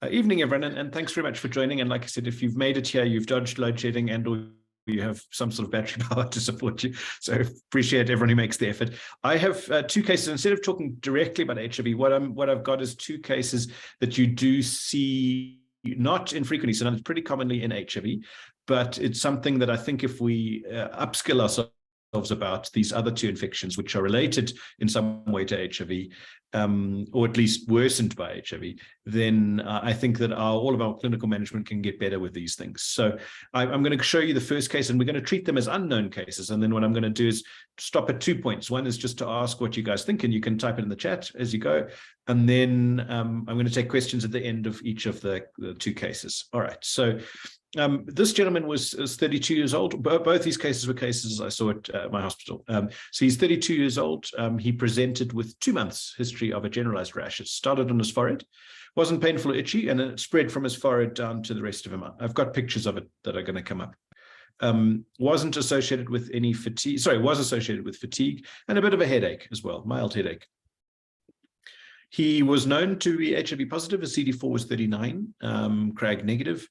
Evening, everyone, and thanks very much for joining. And like I said, if you've made it here, you've dodged load shedding and or you have some sort of battery power to support you. So appreciate everyone who makes the effort. I have two cases. Instead of talking directly about HIV, what I've got is two cases that you do see not infrequently, so it's pretty commonly in HIV, but it's something that I think if we upskill ourselves about these other two infections, which are related in some way to HIV, or at least worsened by HIV, then I think that all of our clinical management can get better with these things. So I'm going to show you the first case, and we're going to treat them as unknown cases. And then what I'm going to do is stop at 2 points. One is just to ask what you guys think, and you can type it in the chat as you go. And then I'm going to take questions at the end of each of the two cases. All right. So this gentleman was 32 years old. Both these cases were cases I saw at my hospital. So he's 32 years old. He presented with 2 months history of a generalized rash. It started on his forehead, wasn't painful or itchy, and it spread from his forehead down to the rest of him. I've got pictures of it that are going to come up. Wasn't associated with any fatigue. Sorry, was associated with fatigue and a bit of a headache as well, mild headache. He was known to be HIV positive. His CD4 was 39, CRAG negative.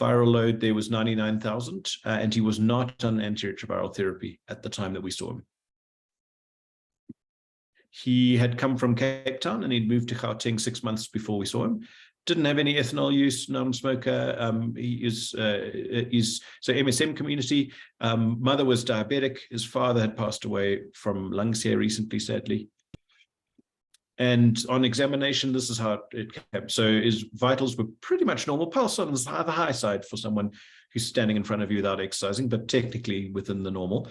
Viral load there was 99,000, and he was not on anti-retroviral therapy at the time that we saw him. He had come from Cape Town and he'd moved to Gauteng 6 months before we saw him. Didn't have any ethanol use, non-smoker. He is so MSM community. Mother was diabetic. His father had passed away from lung care recently, sadly. And on examination, this is how it came. So his vitals were pretty much normal. Pulse on the high side for someone who's standing in front of you without exercising, but technically within the normal.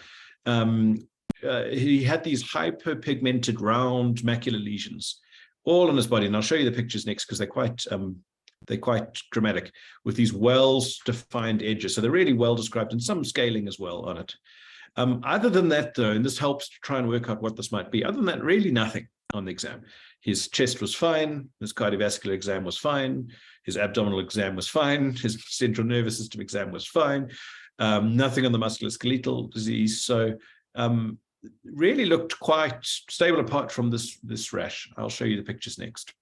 He had these hyperpigmented round macular lesions all on his body. And I'll show you the pictures next because they're quite dramatic with these well-defined edges. So they're really well described and some scaling as well on it. Other than that, though, and this helps to try and work out what this might be, other than that, really nothing on the exam. His chest was fine, his cardiovascular exam was fine, his abdominal exam was fine, his central nervous system exam was fine, nothing on the musculoskeletal disease. So really looked quite stable apart from this rash. I'll show you the pictures next.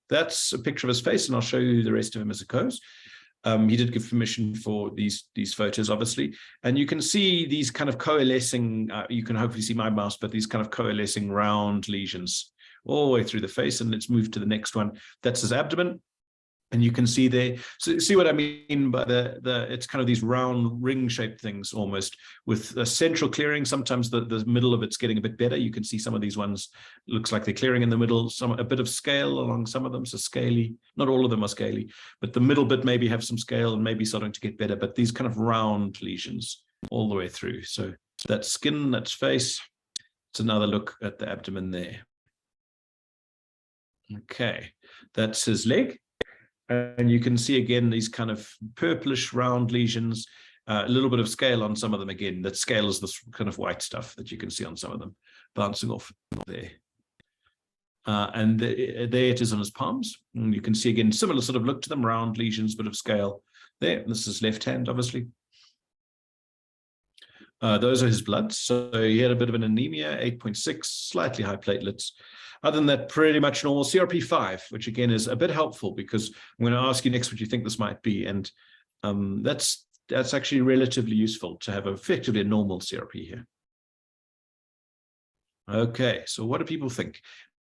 That's a picture of his face, and I'll show you the rest of him as it goes. He did give permission for these photos, obviously, and you can see these kind of coalescing, you can hopefully see my mouse, but these kind of coalescing round lesions all the way through the face. And let's move to the next one. That's his abdomen. And you can see there, so see what I mean by it's kind of these round ring-shaped things almost with a central clearing. Sometimes the middle of it's getting a bit better. You can see some of these ones, looks like they're clearing in the middle, a bit of scale along some of them, so scaly. Not all of them are scaly, but the middle bit maybe have some scale and maybe starting to get better, but these kind of round lesions all the way through. So that's skin, that's face. It's another look at the abdomen there. Okay, that's his leg. And you can see again these kind of purplish round lesions, a little bit of scale on some of them again. That scale is this kind of white stuff that you can see on some of them bouncing off there. And there it is on his palms. And you can see again, similar sort of look to them, round lesions, bit of scale there. This is left hand, obviously. Those are his bloods. So he had a bit of an anemia, 8.6, slightly high platelets. Other than that, pretty much normal. CRP5, which again is a bit helpful because I'm going to ask you next what you think this might be. And that's actually relatively useful to have effectively a normal CRP here. Okay, so what do people think?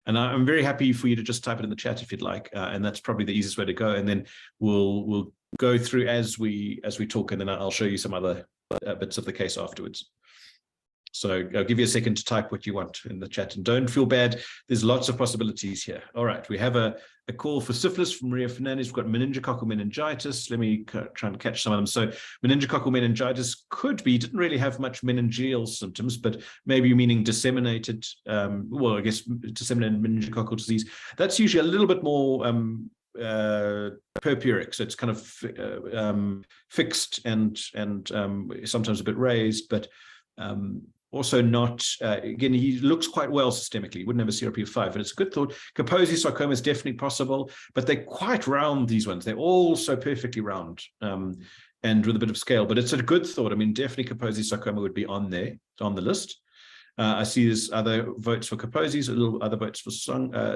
And I'm very happy for you to just type it in the chat if you'd like. And that's probably the easiest way to go. And then we'll go through as we talk, and then I'll show you some other bits of the case afterwards. So I'll give you a second to type what you want in the chat, and don't feel bad. There's lots of possibilities here. All right, we have a call for syphilis from Maria Fernandez. We've got meningococcal meningitis. Let me try and catch some of them. So meningococcal meningitis could be, didn't really have much meningeal symptoms, but maybe meaning disseminated, well, I guess disseminated meningococcal disease. That's usually a little bit more purpuric, so it's kind of fixed and sometimes a bit raised, but also not, again, he looks quite well systemically. He wouldn't have a CRP of 5, but it's a good thought. Kaposi sarcoma is definitely possible, but they're quite round, these ones. They're all so perfectly round and with a bit of scale, but it's a good thought. I mean, definitely Kaposi sarcoma would be on there, on the list. I see there's other votes for Kaposi's, a little other votes for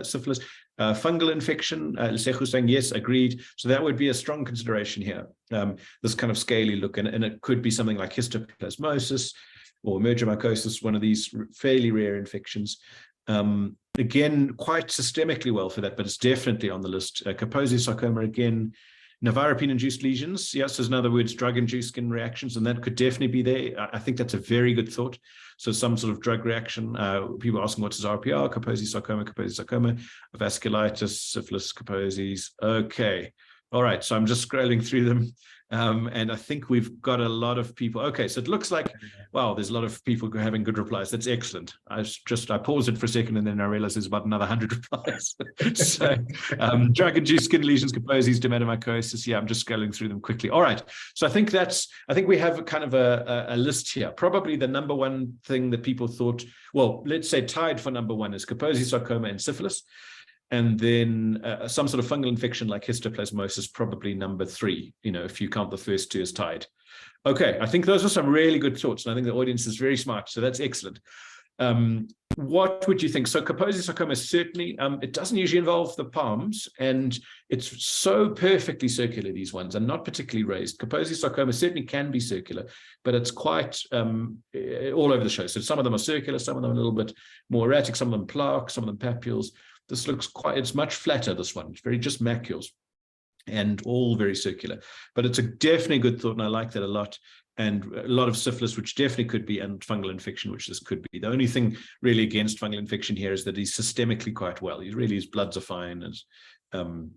syphilis. Fungal infection, Lesehu saying yes, agreed. So that would be a strong consideration here. This kind of scaly look, and it could be something like histoplasmosis or emergomycosis, one of these fairly rare infections. Again, quite systemically well for that, but it's definitely on the list. Kaposi sarcoma, again, nevirapine-induced lesions. Yes, in other words, drug-induced skin reactions, and that could definitely be there. I think that's a very good thought. So some sort of drug reaction. People asking what's his RPR, Kaposi sarcoma, vasculitis, syphilis, Kaposi's. Okay. All right. So I'm just scrolling through them. And I think we've got a lot of people. Okay, so it looks like, wow, there's a lot of people having good replies. That's excellent. I paused it for a second and then I realized there's about another 100 replies. So drug-induced skin lesions, Kaposi's, dermatomycosis. Yeah, I'm just scrolling through them quickly. All right. So I think we have kind of a list here. Probably the number one thing that people thought, well, let's say tied for number one is Kaposi sarcoma and syphilis. And then some sort of fungal infection like histoplasmosis, probably number three, if you count the first two as tied. Okay, I think those are some really good thoughts. And I think the audience is very smart. So that's excellent. What would you think? So Kaposi sarcoma certainly, it doesn't usually involve the palms, and it's so perfectly circular, these ones, and not particularly raised. Kaposi sarcoma certainly can be circular, but it's quite all over the show. So some of them are circular, some of them are a little bit more erratic, some of them plaque, some of them papules. This looks it's much flatter, this one. It's very just macules and all very circular. But it's a definitely good thought, and I like that a lot. And a lot of syphilis, which definitely could be, and fungal infection, which this could be. The only thing really against fungal infection here is that he's systemically quite well. His bloods are fine, and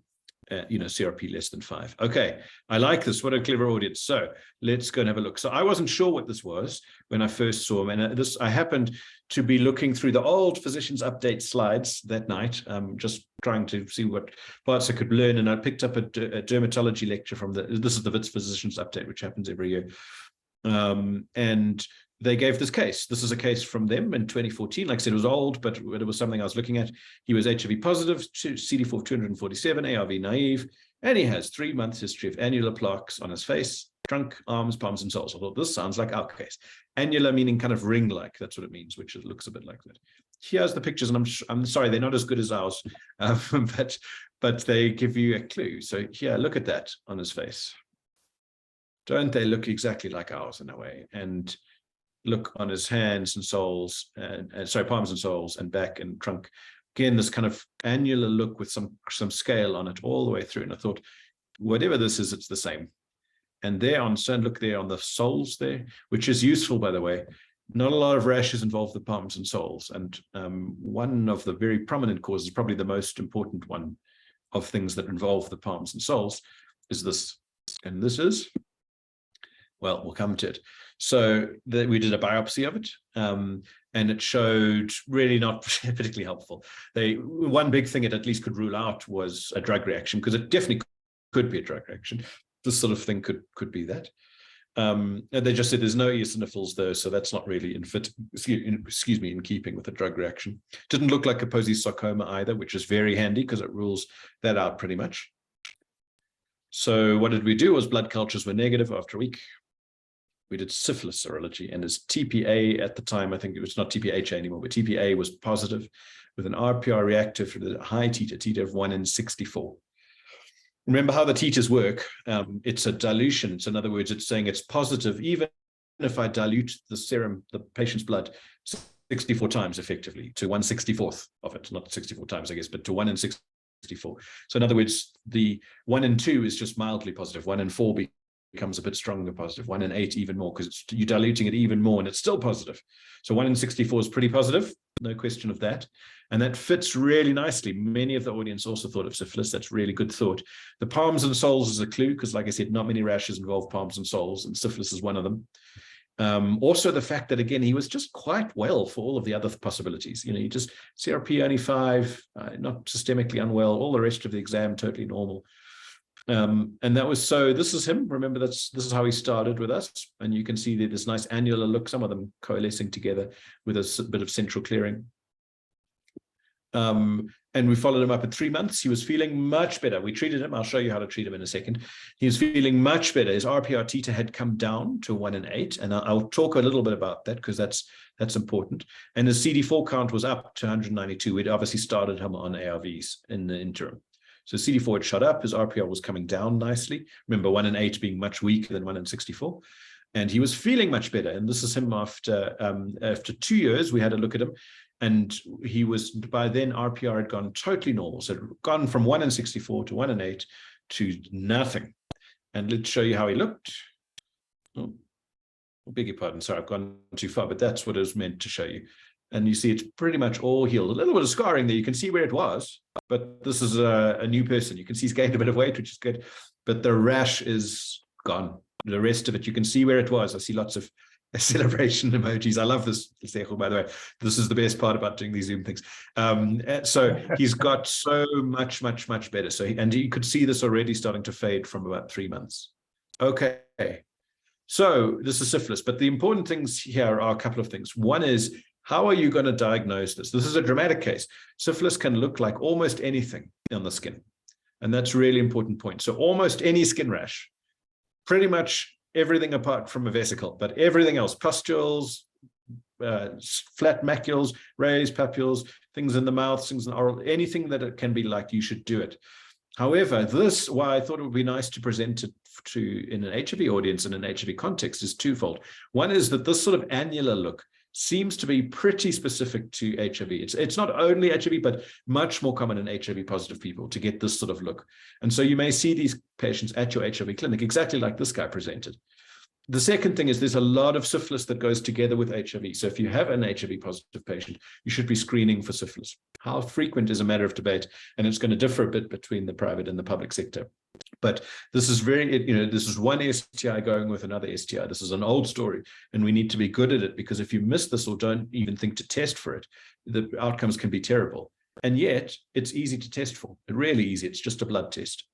CRP less than 5. Okay, I like this. What a clever audience. So let's go and have a look. So I wasn't sure what this was when I first saw him, and I happened to be looking through the old physicians update slides that night, just trying to see what parts I could learn, and I picked up a dermatology lecture from this is the Wits physicians update, which happens every year, and they gave this case. This is a case from them in 2014. Like I said, it was old, but it was something I was looking at. He was HIV positive, CD4 247, ARV naive, and he has 3 months history of annular plaques on his face, trunk, arms, palms, and soles. I thought this sounds like our case. Annular meaning kind of ring-like. That's what it means, which it looks a bit like that. Here's the pictures, and I'm sorry, they're not as good as ours, but they give you a clue. So here, look at that on his face. Don't they look exactly like ours in a way? And look on his hands and soles, palms and soles, and back and trunk. Again, this kind of annular look with some scale on it all the way through. And I thought, whatever this is, it's the same. And look there on the soles there, which is useful, by the way. Not a lot of rashes involve the palms and soles. And one of the very prominent causes, probably the most important one of things that involve the palms and soles, is this. And this is, well, we'll come to it. So we did a biopsy of it, and it showed really not particularly helpful. One big thing it at least could rule out was a drug reaction, because it definitely could be a drug reaction. This sort of thing could be that. And they just said there's no eosinophils though, so that's not really in keeping with a drug reaction. Didn't look like Kaposi sarcoma either, which is very handy because it rules that out pretty much. So what did we do? Was blood cultures were negative after a week. We did syphilis serology, and his TPA at the time, I think it was not TPHA anymore, but TPA was positive with an RPR reactive for the high titer of 1 in 64. Remember how the titers work. It's a dilution. So in other words, it's saying it's positive, even if I dilute the serum, the patient's blood, 64 times effectively to 1/64th of it, not 64 times, I guess, but to 1 in 64. So in other words, the 1 in 2 is just mildly positive. 1 in 4 becomes a bit stronger positive. 1 in 8 even more, because you're diluting it even more and it's still positive. So 1 in 64 is pretty positive, no question of that. And that fits really nicely. Many of the audience also thought of syphilis. That's really good thought. The palms and soles is a clue, because like I said, not many rashes involve palms and soles, and syphilis is one of them. Also the fact that, again, he was just quite well for all of the other possibilities. He just CRP only 5, not systemically unwell, all the rest of the exam totally normal. And that was, so this is him. Remember, this is how he started with us. And you can see this nice annular look, some of them coalescing together with a bit of central clearing. And And we followed him up at 3 months. He was feeling much better. We treated him. I'll show you how to treat him in a second. He was feeling much better. His RPR titer had come down to 1 in 8. And I'll talk a little bit about that because that's important. And his CD4 count was up to 192. We'd obviously started him on ARVs in the interim. So CD4 had shot up. His RPR was coming down nicely. Remember, 1 in 8 being much weaker than 1 in 64. And he was feeling much better. And this is him after 2 years. We had a look at him. And he was, by then, RPR had gone totally normal. So it had gone from 1 in 64 to 1 in 8 to nothing. And let's show you how he looked. Oh, beg your pardon. Sorry, I've gone too far, but that's what it was meant to show you. And you see it's pretty much all healed. A little bit of scarring there. You can see where it was, but this is a new person. You can see he's gained a bit of weight, which is good, but the rash is gone. The rest of it, you can see where it was. I see lots of celebration emojis. I love this, by the way. This is the best part about doing these Zoom things. So he's got so much better. So and you could see this already starting to fade from about 3 months. Okay. So this is syphilis, but the important things here are a couple of things. One is, how are you going to diagnose this? This is a dramatic case. Syphilis can look like almost anything on the skin. And that's a really important point. So almost any skin rash, pretty much everything apart from a vesicle, but everything else, pustules, flat macules, raised papules, things in the mouth, things in the oral, anything that it can be like, you should do it. However, why I thought it would be nice to present it in an HIV audience, in an HIV context, is twofold. One is that this sort of annular look seems to be pretty specific to HIV. It's not only HIV, but much more common in HIV positive people to get this sort of look. And so you may see these patients at your HIV clinic, exactly like this guy presented. The second thing is there's a lot of syphilis that goes together with HIV. So if you have an HIV positive patient, you should be screening for syphilis. How frequent is a matter of debate, and it's going to differ a bit between the private and the public sector. But this is this is one STI going with another STI. This is an old story, and we need to be good at it, because if you miss this or don't even think to test for it, the outcomes can be terrible. And yet it's easy to test for. It's really easy. It's just a blood test.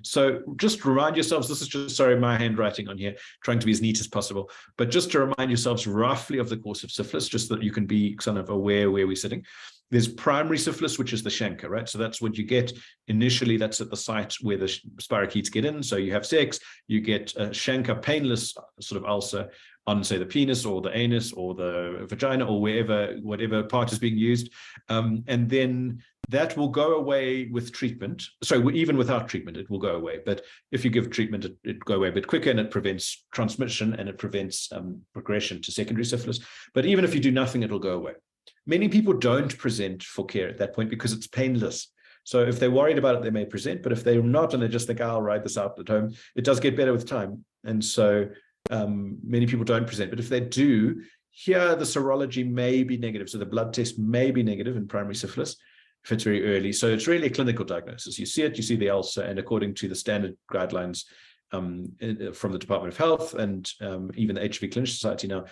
So just remind yourselves, this is just, sorry, my handwriting on here, trying to be as neat as possible, but just to remind yourselves roughly of the course of syphilis, just so that you can be kind of aware where we're sitting. There's primary syphilis, which is the chancre, right? So that's what you get initially. That's at the site where the spirochetes get in. So you have sex, you get a chancre, painless sort of ulcer on, say, the penis or the anus or the vagina or whatever part is being used. And then that will go away with treatment. So even without treatment, it will go away. But if you give treatment, it go away a bit quicker, and it prevents transmission, and it prevents progression to secondary syphilis. But even if you do nothing, it'll go away. Many people don't present for care at that point because it's painless. So if they're worried about it, they may present. But if they're not, and they just think, I'll ride this out at home, it does get better with time. And so many people don't present. But if they do, here the serology may be negative. So the blood test may be negative in primary syphilis if it's very early. So it's really a clinical diagnosis. You see it, you see the ulcer, and according to the standard guidelines from the Department of Health and even the HIV Clinical Society now,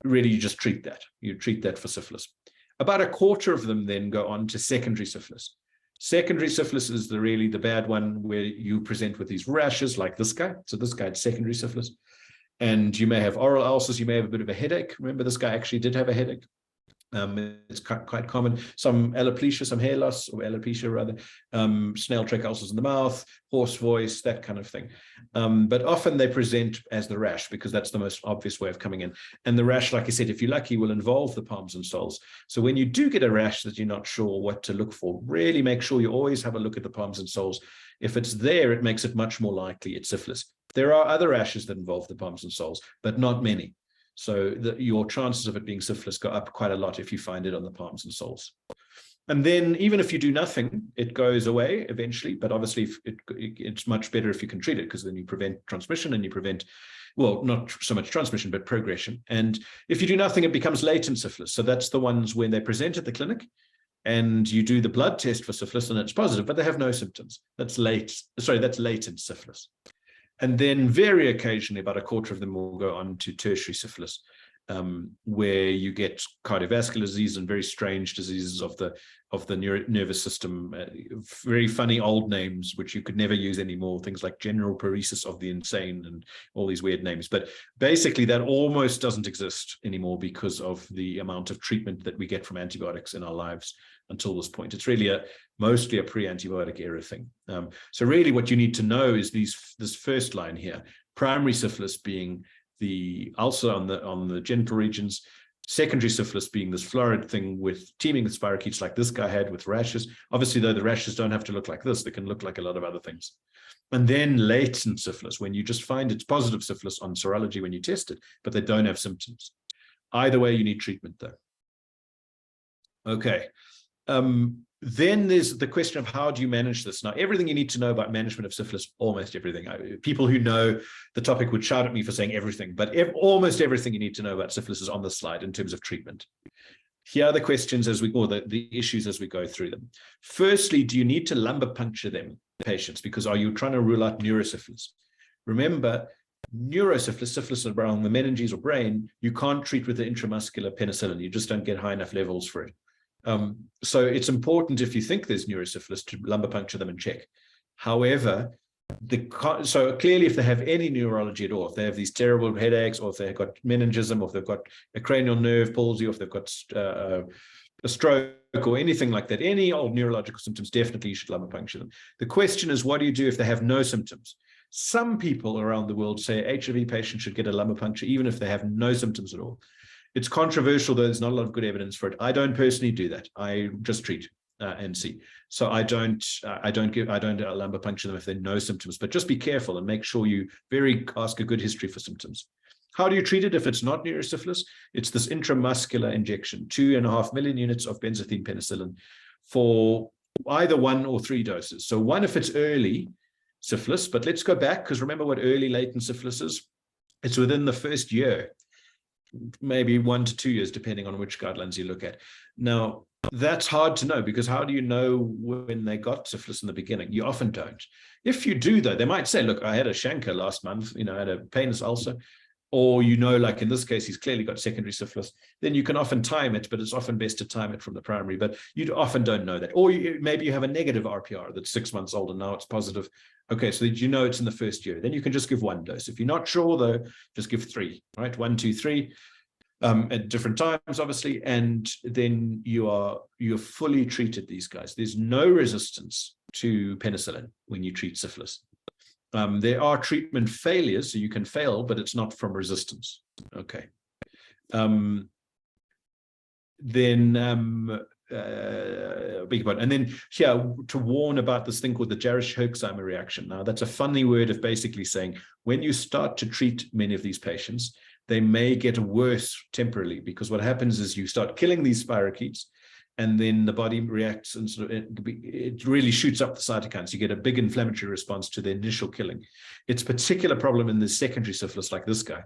really you just treat that. You treat that for syphilis. About a quarter of them then go on to secondary syphilis. Secondary syphilis is really the bad one, where you present with these rashes like this guy. So this guy had secondary syphilis. And you may have oral ulcers, you may have a bit of a headache. Remember, this guy actually did have a headache. It's quite common. Some alopecia, some hair loss, or alopecia rather, snail track ulcers in the mouth, hoarse voice, that kind of thing. But often they present as the rash, because that's the most obvious way of coming in. And the rash, like I said, if you're lucky, will involve the palms and soles. So when you do get a rash that you're not sure what to look for, really make sure you always have a look at the palms and soles. If it's there, it makes it much more likely it's syphilis. There are other rashes that involve the palms and soles, but not many. So your chances of it being syphilis go up quite a lot if you find it on the palms and soles. And then even if you do nothing, it goes away eventually. But obviously, it's much better if you can treat it, because then you prevent transmission and you prevent, well, not so much transmission, but progression. And if you do nothing, it becomes latent syphilis. So that's the ones when they present at the clinic and you do the blood test for syphilis and it's positive, but they have no symptoms. That's latent syphilis. And then very occasionally, about a quarter of them will go on to tertiary syphilis, where you get cardiovascular disease and very strange diseases of the nervous system, very funny old names, which you could never use anymore, things like general paresis of the insane and all these weird names. But basically, that almost doesn't exist anymore because of the amount of treatment that we get from antibiotics in our lives until this point. It's really mostly a pre-antibiotic era thing. So really what you need to know is this first line here, primary syphilis being the ulcer on the genital regions, secondary syphilis being this florid thing with teeming with spirochetes like this guy had with rashes. Obviously, though, the rashes don't have to look like this. They can look like a lot of other things. And then latent syphilis, when you just find it's positive syphilis on serology when you test it, but they don't have symptoms. Either way, you need treatment, though. Okay. Then there's the question of how do you manage this? Now, everything you need to know about management of syphilis, almost everything. People who know the topic would shout at me for saying everything, but almost everything you need to know about syphilis is on the slide in terms of treatment. Here are the questions or the issues as we go through them. Firstly, do you need to lumbar puncture them, patients? Because are you trying to rule out neurosyphilis? Remember, neurosyphilis, syphilis around the meninges or brain, you can't treat with the intramuscular penicillin. You just don't get high enough levels for it. So it's important if you think there's neurosyphilis to lumbar puncture them and check. However, so clearly if they have any neurology at all, if they have these terrible headaches, or if they've got meningism, or if they've got a cranial nerve palsy, or if they've got a stroke or anything like that, any old neurological symptoms, definitely you should lumbar puncture them. The question is, what do you do if they have no symptoms? Some people around the world say HIV patients should get a lumbar puncture even if they have no symptoms at all. It's controversial, though. There's not a lot of good evidence for it. I don't personally do that. I just treat and see. So I don't lumbar puncture them if there are no symptoms. But just be careful and make sure you ask a good history for symptoms. How do you treat it if it's not neurosyphilis? It's this intramuscular injection, 2.5 million units of benzathine penicillin for either 1 or 3 doses. So 1 if it's early syphilis, but let's go back, because remember what early latent syphilis is? It's within the first year, maybe 1 to 2 years, depending on which guidelines you look at. Now, that's hard to know, because how do you know when they got syphilis in the beginning? You often don't. If you do, though, they might say, look, I had a chancre last month, I had a painless ulcer, or, like in this case, he's clearly got secondary syphilis. Then you can often time it, but it's often best to time it from the primary, but you often don't know that. Or maybe you have a negative RPR that's 6 months old and now it's positive. Okay, so you know it's in the first year. Then you can just give 1 dose. If you're not sure, though, just give 3, right? 1, 2, 3 at different times, obviously, and then you're fully treated these guys. There's no resistance to penicillin when you treat syphilis. There are treatment failures, so you can fail, but it's not from resistance. Okay. And then to warn about this thing called the Jarisch-Herxheimer reaction. Now, that's a funny word of basically saying when you start to treat many of these patients, they may get worse temporarily, because what happens is you start killing these spirochetes, and then the body reacts and it really shoots up the cytokines. You get a big inflammatory response to the initial killing. It's a particular problem in the secondary syphilis like this guy,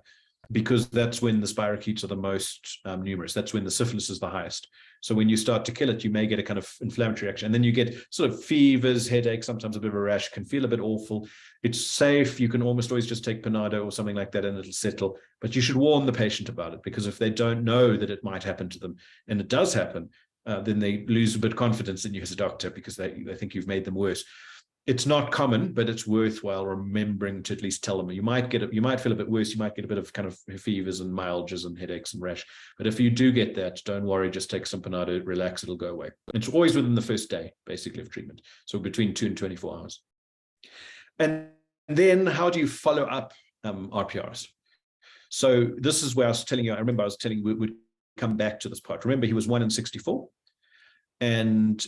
because that's when the spirochetes are the most numerous. That's when the syphilis is the highest. So when you start to kill it, you may get a kind of inflammatory reaction. And then you get sort of fevers, headaches, sometimes a bit of a rash, can feel a bit awful. It's safe. You can almost always just take Panado or something like that and it'll settle. But you should warn the patient about it, because if they don't know that it might happen to them, and it does happen, then they lose a bit of confidence in you as a doctor, because they think you've made them worse. It's not common, but it's worthwhile remembering to at least tell them. You might feel a bit worse. You might get a bit of kind of fevers and myalgias and headaches and rash. But if you do get that, don't worry. Just take some Panado, relax. It'll go away. It's always within the first day, basically, of treatment. So between 2 and 24 hours. And then how do you follow up RPRs? So this is where I was telling you. I remember I was telling you we'd come back to this part. Remember, he was 1 in 64. And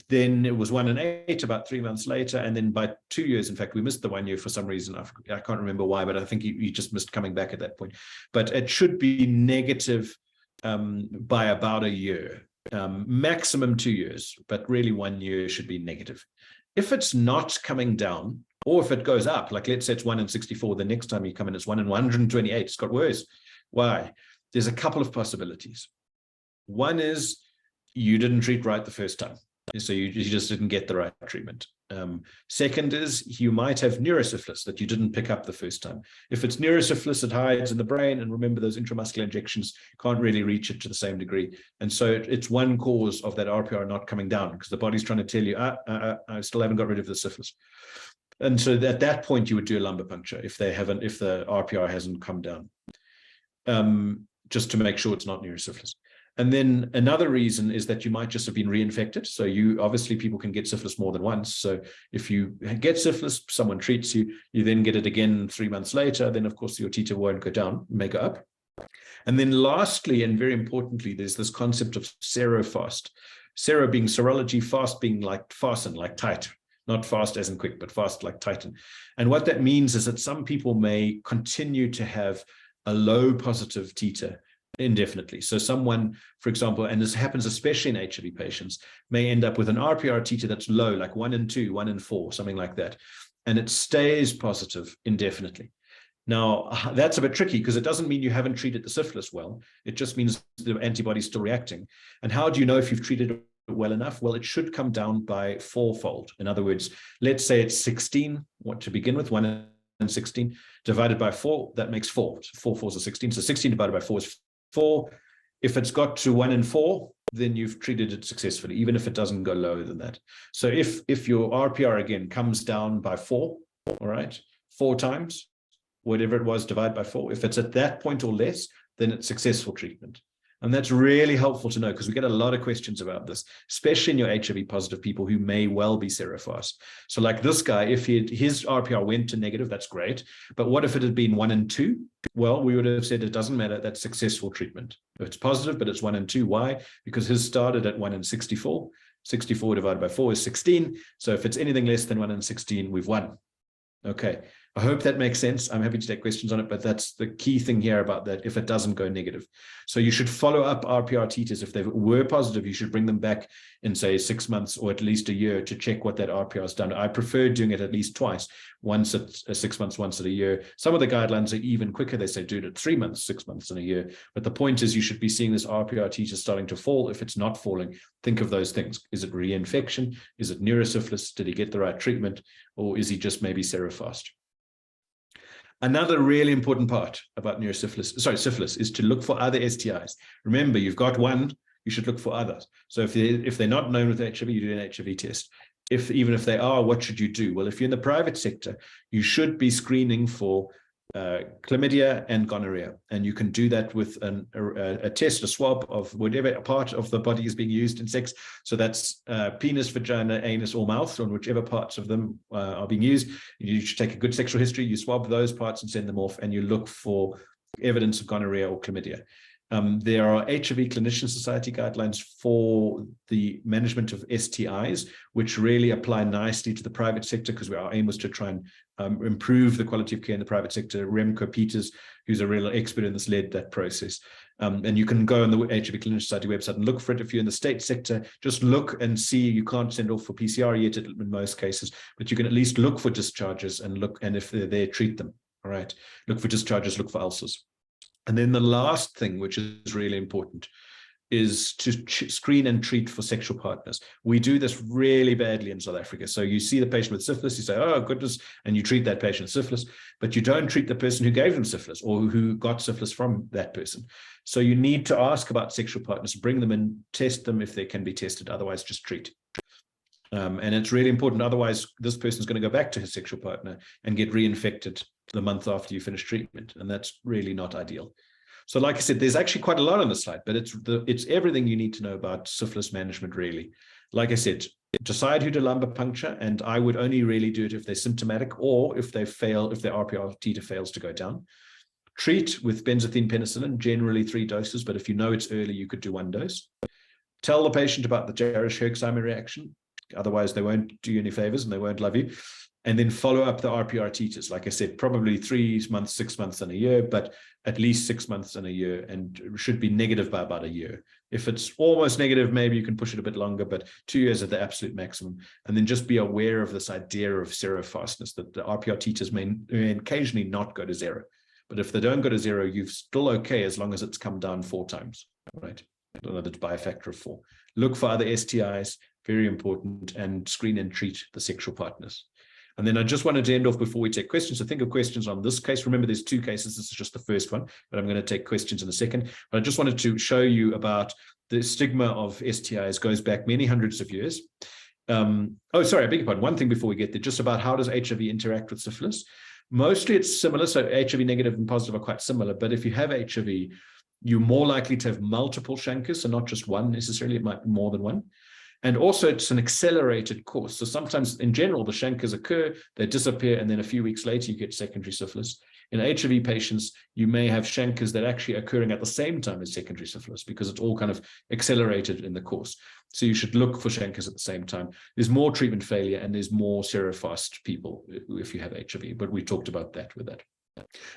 then it was 1 in 8 about 3 months later, and then by 2 years, in fact, we missed the 1 year for some reason. I can't remember why, but I think he just missed coming back at that point. But it should be negative by about a year, maximum 2 years, but really 1 year should be negative. If it's not coming down, or if it goes up, like let's say it's 1 in 64, the next time you come in it's 1 in 128, it's got worse. Why? There's a couple of possibilities. One is you didn't treat right the first time. So you just didn't get the right treatment. Second is you might have neurosyphilis that you didn't pick up the first time. If it's neurosyphilis, it hides in the brain, and remember those intramuscular injections can't really reach it to the same degree. And so it's one cause of that RPR not coming down, because the body's trying to tell you, I still haven't got rid of the syphilis. And so at that point, you would do a lumbar puncture if the RPR hasn't come down, just to make sure it's not neurosyphilis. And then another reason is that you might just have been reinfected. So obviously people can get syphilis more than once. So if you get syphilis, someone treats you, you then get it again 3 months later, then of course your titer won't go down, may go up. And then lastly, and very importantly, there's this concept of serofast. Sero being serology, fast being like fasten, like tight, not fast as in quick, but fast like tighten. And what that means is that some people may continue to have a low positive titer indefinitely. So someone, for example, and this happens especially in HIV patients, may end up with an RPR titer that's low, like 1 in 2, 1 in 4, something like that. And it stays positive indefinitely. Now, that's a bit tricky because it doesn't mean you haven't treated the syphilis well. It just means the antibody's still reacting. And how do you know if you've treated it well enough? Well, it should come down by 4-fold. In other words, let's say it's 16, what to begin with, 1 in 16, divided by 4, that makes 4. 4 fours are 16. So 16 divided by 4 is 4. If it's got to 1 in 4, then you've treated it successfully, even if it doesn't go lower than that. So if your RPR again comes down by 4, all right, 4 times, whatever it was, divide by 4. If it's at that point or less, then it's successful treatment. And that's really helpful to know because we get a lot of questions about this, especially in your HIV positive people who may well be serofast. So like this guy, if his RPR went to negative, that's great. But what if it had been 1 in 2? Well, we would have said it doesn't matter, that's successful treatment. It's positive, but it's 1 in 2. Why? Because his started at 1 in 64. 64 divided by 4 is 16. So if it's anything less than 1 in 16, we've won. Okay, I hope that makes sense. I'm happy to take questions on it, but that's the key thing here about that if it doesn't go negative. So you should follow up RPR titers. If they were positive, you should bring them back in, say, 6 months or at least a year to check what that RPR has done. I prefer doing it at least twice, once at 6 months, once at a year. Some of the guidelines are even quicker. They say do it at 3 months, 6 months, and a year. But the point is you should be seeing this RPR titer starting to fall. If it's not falling, think of those things. Is it reinfection? Is it neurosyphilis? Did he get the right treatment? Or is he just maybe serofast? Another really important part about syphilis is to look for other STIs. Remember, you've got one, you should look for others. So if they're not known with HIV, you do an HIV test. Even if they are, what should you do? Well, if you're in the private sector, you should be screening for chlamydia and gonorrhea. And you can do that with a test, a swab of whatever part of the body is being used in sex. So that's penis, vagina, anus, or mouth, on whichever parts of them are being used. You should take a good sexual history, you swab those parts and send them off, and you look for evidence of gonorrhea or chlamydia. There are HIV Clinician Society guidelines for the management of STIs, which really apply nicely to the private sector because our aim was to try and improve the quality of care in the private sector. Remco Peters, who's a real expert in this, led that process. And you can go on the HIV Clinician Society website and look for it. If you're in the state sector, just look and see. You can't send off for PCR yet in most cases, but you can at least look for discharges and look, and if they're there, treat them. All right. Look for discharges, look for ulcers. And then the last thing, which is really important, is to screen and treat for sexual partners. We do this really badly in South Africa. So you see the patient with syphilis, you say, oh, goodness, and you treat that patient with syphilis, but you don't treat the person who gave them syphilis or who got syphilis from that person. So you need to ask about sexual partners, bring them in, test them if they can be tested, otherwise just treat. And it's really important. Otherwise, this person is going to go back to his sexual partner and get reinfected the month after you finish treatment. And that's really not ideal. So like I said, there's actually quite a lot on the slide, but it's everything you need to know about syphilis management, really. Like I said, decide who to lumbar puncture, and I would only really do it if they're symptomatic or if their RPR titer fails to go down. Treat with benzathine penicillin, generally 3 doses, but if you know it's early, you could do 1 dose. Tell the patient about the Jarisch-Herxheimer reaction. Otherwise, they won't do you any favors and they won't love you. And then follow up the RPR titers. Like I said, probably 3 months, 6 months, and a year, but at least 6 months and a year, and should be negative by about a year. If it's almost negative, maybe you can push it a bit longer, but 2 years at the absolute maximum. And then just be aware of this idea of serofastness, that the RPR titers may occasionally not go to 0. But if they don't go to 0, you're still okay as long as it's come down 4 times, right? By a factor of 4. Look for other STIs, very important, and screen and treat the sexual partners. And then I just wanted to end off before we take questions. So think of questions on this case. Remember, there's 2 cases. This is just the first one, but I'm going to take questions in a second. But I just wanted to show you about the stigma of STIs goes back many hundreds of years. Oh, sorry, I beg your pardon. One thing before we get there, just about how does HIV interact with syphilis? Mostly it's similar. So HIV negative and positive are quite similar. But if you have HIV, You're more likely to have multiple chancres, so not just one necessarily, it might be more than one. And also it's an accelerated course. So sometimes in general, the chancres occur, they disappear, and then a few weeks later, you get secondary syphilis. In HIV patients, you may have chancres that actually are occurring at the same time as secondary syphilis because it's all kind of accelerated in the course. So you should look for chancres at the same time. There's more treatment failure and there's more serofast people if you have HIV, but we talked about that with that.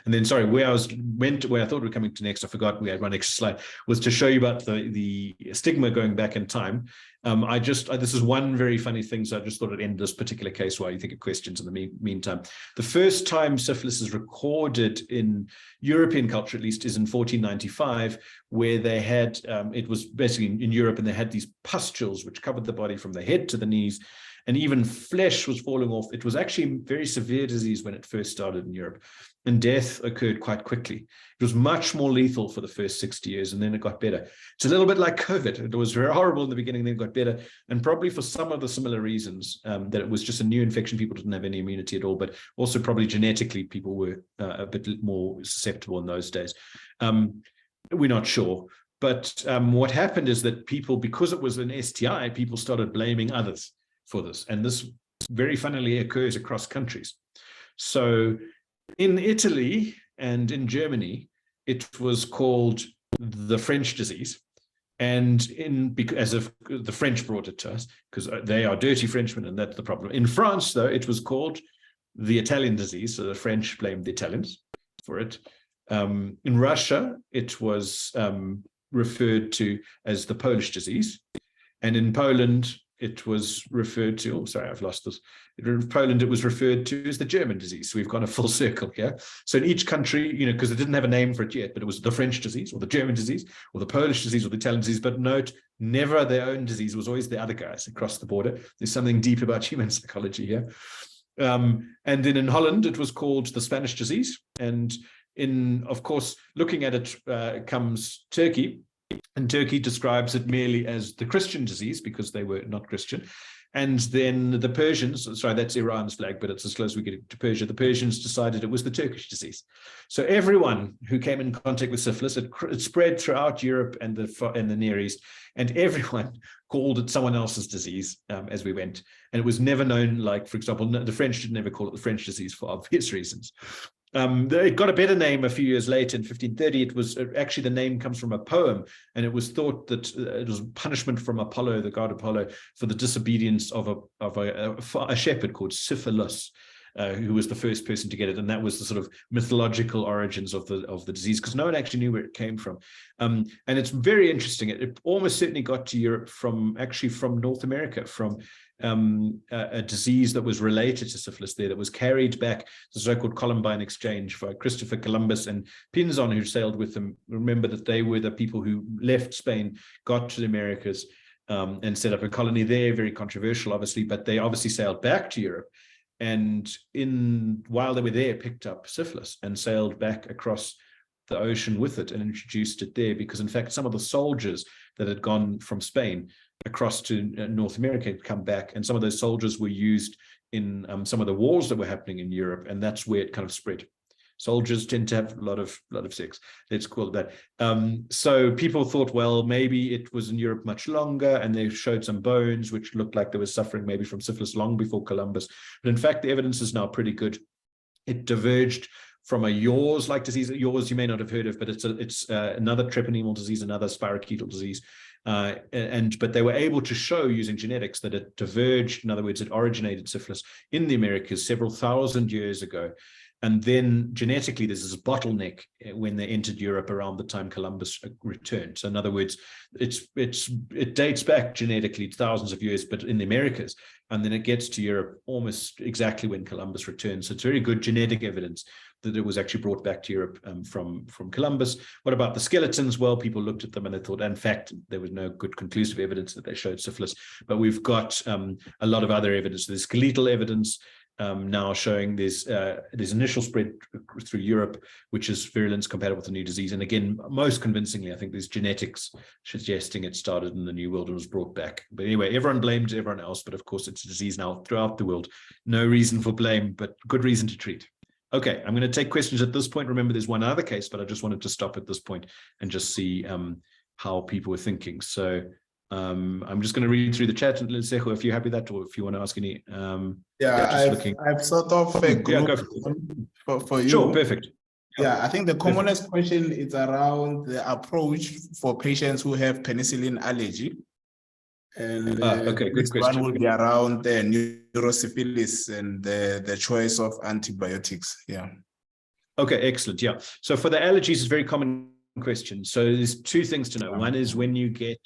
And then, sorry, where I thought we were coming to next, I forgot we had one extra slide, was to show you about the stigma going back in time. This is one very funny thing, so I just thought I'd end this particular case while you think of questions in the meantime. The first time syphilis is recorded in European culture, at least, is in 1495, where they had, it was basically in Europe, and they had these pustules which covered the body from the head to the knees, and even flesh was falling off. It was actually a very severe disease when it first started in Europe, and death occurred quite quickly. It was much more lethal for the first 60 years, and then it got better. It's a little bit like COVID. It was very horrible in the beginning, then it got better, and probably for some of the similar reasons, that it was just a new infection. People didn't have any immunity at all, but also probably genetically, people were a bit more susceptible in those days. We're not sure. But what happened is that people, because it was an STI, people started blaming others for this. And this very funnily occurs across countries. So in Italy and in Germany, it was called the French disease. And as if the French brought it to us, because they are dirty Frenchmen, and that's the problem. In France, though, it was called the Italian disease. So the French blamed the Italians for it. In Russia, it was referred to as the Polish disease. And in Poland, it was referred to, I've lost this. In Poland, it was referred to as the German disease. So we've gone a full circle here. So in each country, because it didn't have a name for it yet, but it was the French disease or the German disease or the Polish disease or the Italian disease. But note, never their own disease. It was always the other guys across the border. There's something deep about human psychology here. And then in Holland, it was called the Spanish disease. And of course, looking at it comes Turkey. And Turkey describes it merely as the Christian disease because they were not Christian. And then the Persians, sorry, that's Iran's flag, but it's as close as we get to Persia. The Persians decided it was the Turkish disease. So everyone who came in contact with syphilis, it spread throughout Europe and the Near East, and everyone called it someone else's disease as we went. And it was never known, like, for example, the French did never call it the French disease for obvious reasons. It got a better name a few years later in 1530. It was actually, the name comes from a poem, and it was thought that it was punishment from Apollo, the god Apollo, for the disobedience of a shepherd called Syphilis, who was the first person to get it. And that was the sort of mythological origins of the disease, because no one actually knew where it came from. And it's very interesting. It almost certainly got to Europe from North America, from a disease that was related to syphilis there, that was carried back, the so-called Columbine exchange, for Christopher Columbus and Pinzon, who sailed with them. Remember that they were the people who left Spain, got to the Americas, and set up a colony there. Very controversial, obviously, but they obviously sailed back to Europe, and while they were there, picked up syphilis and sailed back across the ocean with it and introduced it there, because in fact some of the soldiers that had gone from Spain across to North America had come back, and some of those soldiers were used in some of the wars that were happening in Europe, and that's where it kind of spread. Soldiers tend to have a lot of sex, let's call it that. So people thought, well, maybe it was in Europe much longer, and they showed some bones which looked like they were suffering maybe from syphilis long before Columbus. But in fact, the evidence is now pretty good. It diverged from a yaws-like disease. Yaws you may not have heard of, but it's another treponemal disease, another spirochetal disease. But they were able to show using genetics that it diverged. In other words, it originated syphilis in the Americas several thousand years ago. And then genetically, there's this bottleneck when they entered Europe around the time Columbus returned. So in other words, it dates back genetically thousands of years, but in the Americas, and then it gets to Europe almost exactly when Columbus returned. So it's very good genetic evidence that it was actually brought back to Europe from Columbus. What about the skeletons? Well, people looked at them and they thought, in fact, there was no good conclusive evidence that they showed syphilis, but we've got a lot of other evidence. There's skeletal evidence now showing there's initial spread through Europe, which is virulence compatible with the new disease. And again, most convincingly, I think there's genetics suggesting it started in the New World and was brought back. But anyway, everyone blamed everyone else, but of course it's a disease now throughout the world. No reason for blame, but good reason to treat. Okay, I'm going to take questions at this point. Remember, there's one other case, but I just wanted to stop at this point and just see how people were thinking. So I'm just going to read through the chat, and Lesejo, if you're happy with that, or if you want to ask any. I've sort of a group for you. Sure, perfect. Yeah, I think the commonest question is around the approach for patients who have penicillin allergy. And okay, good question. One will be around the neurosyphilis and the choice of antibiotics. Yeah. Okay, excellent. Yeah. So for the allergies, it's a very common question. So there's two things to know. One is when you get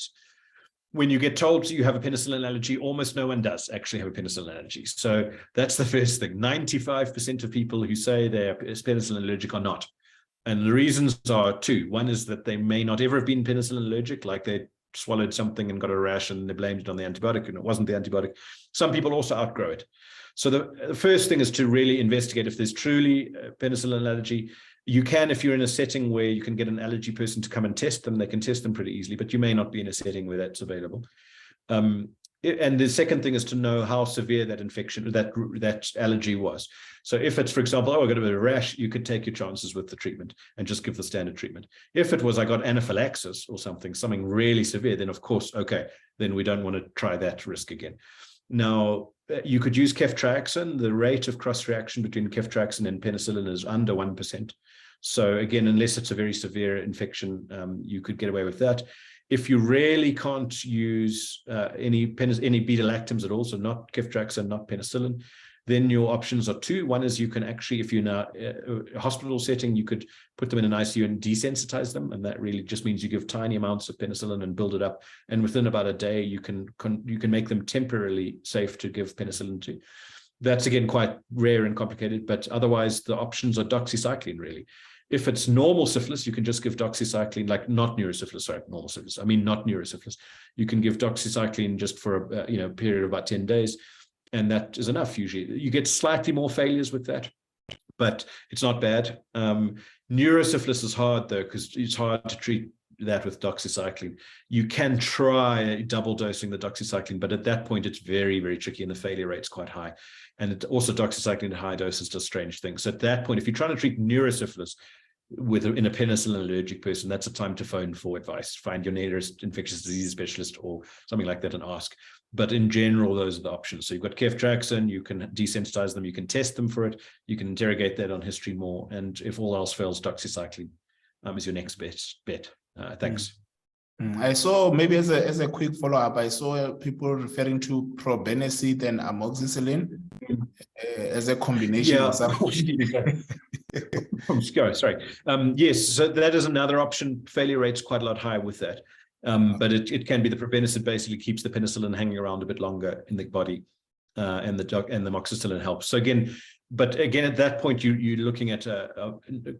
told you have a penicillin allergy, almost no one does actually have a penicillin allergy. So that's the first thing. 95% of people who say they're penicillin allergic are not. And the reasons are two. One is that they may not ever have been penicillin allergic, like they swallowed something and got a rash and they blamed it on the antibiotic and it wasn't the antibiotic. Some people also outgrow it. So the first thing is to really investigate if there's truly a penicillin allergy. You can, if you're in a setting where you can get an allergy person to come and test them, they can test them pretty easily, but you may not be in a setting where that's available. And the second thing is to know how severe that infection, that allergy was. So if it's, for example, I got a bit of a rash, you could take your chances with the treatment and just give the standard treatment. If it was, I got anaphylaxis or something really severe, then of course, okay, then we don't want to try that risk again. Now, you could use ceftriaxone. The rate of cross-reaction between ceftriaxone and penicillin is under 1%. So again, unless it's a very severe infection, you could get away with that. If you really can't use any beta-lactams at all, so not ceftriaxone, not penicillin, then your options are two. One is you can actually, if you're in a hospital setting, you could put them in an ICU and desensitize them. And that really just means you give tiny amounts of penicillin and build it up. And within about a day, you can make them temporarily safe to give penicillin to. That's, again, quite rare and complicated, but otherwise the options are doxycycline, really. If it's normal syphilis, you can just give doxycycline, like not neurosyphilis, sorry, normal syphilis. I mean, not neurosyphilis. You can give doxycycline just for a period of about 10 days. And that is enough usually. You get slightly more failures with that, but it's not bad. Neurosyphilis is hard though, because it's hard to treat that with doxycycline. You can try double dosing the doxycycline, but at that point it's very, very tricky and the failure rate's quite high. And it also doxycycline at high doses does strange things. So at that point, if you're trying to treat neurosyphilis in a penicillin allergic person, that's a time to phone for advice. Find your nearest infectious disease specialist or something like that and ask. But in general, those are the options. So you've got ceftriaxone, you can desensitize them, you can test them for it, you can interrogate that on history more, and if all else fails, doxycycline is your next bet. Thanks. I saw, maybe as a quick follow-up, I saw people referring to probenecid and amoxicillin as a combination. Yeah. Sorry. Yes, so that is another option. Failure rate's quite a lot higher with that. But it can be the probenecid basically keeps the penicillin hanging around a bit longer in the body, and the amoxicillin helps. So again, at that point, you're looking at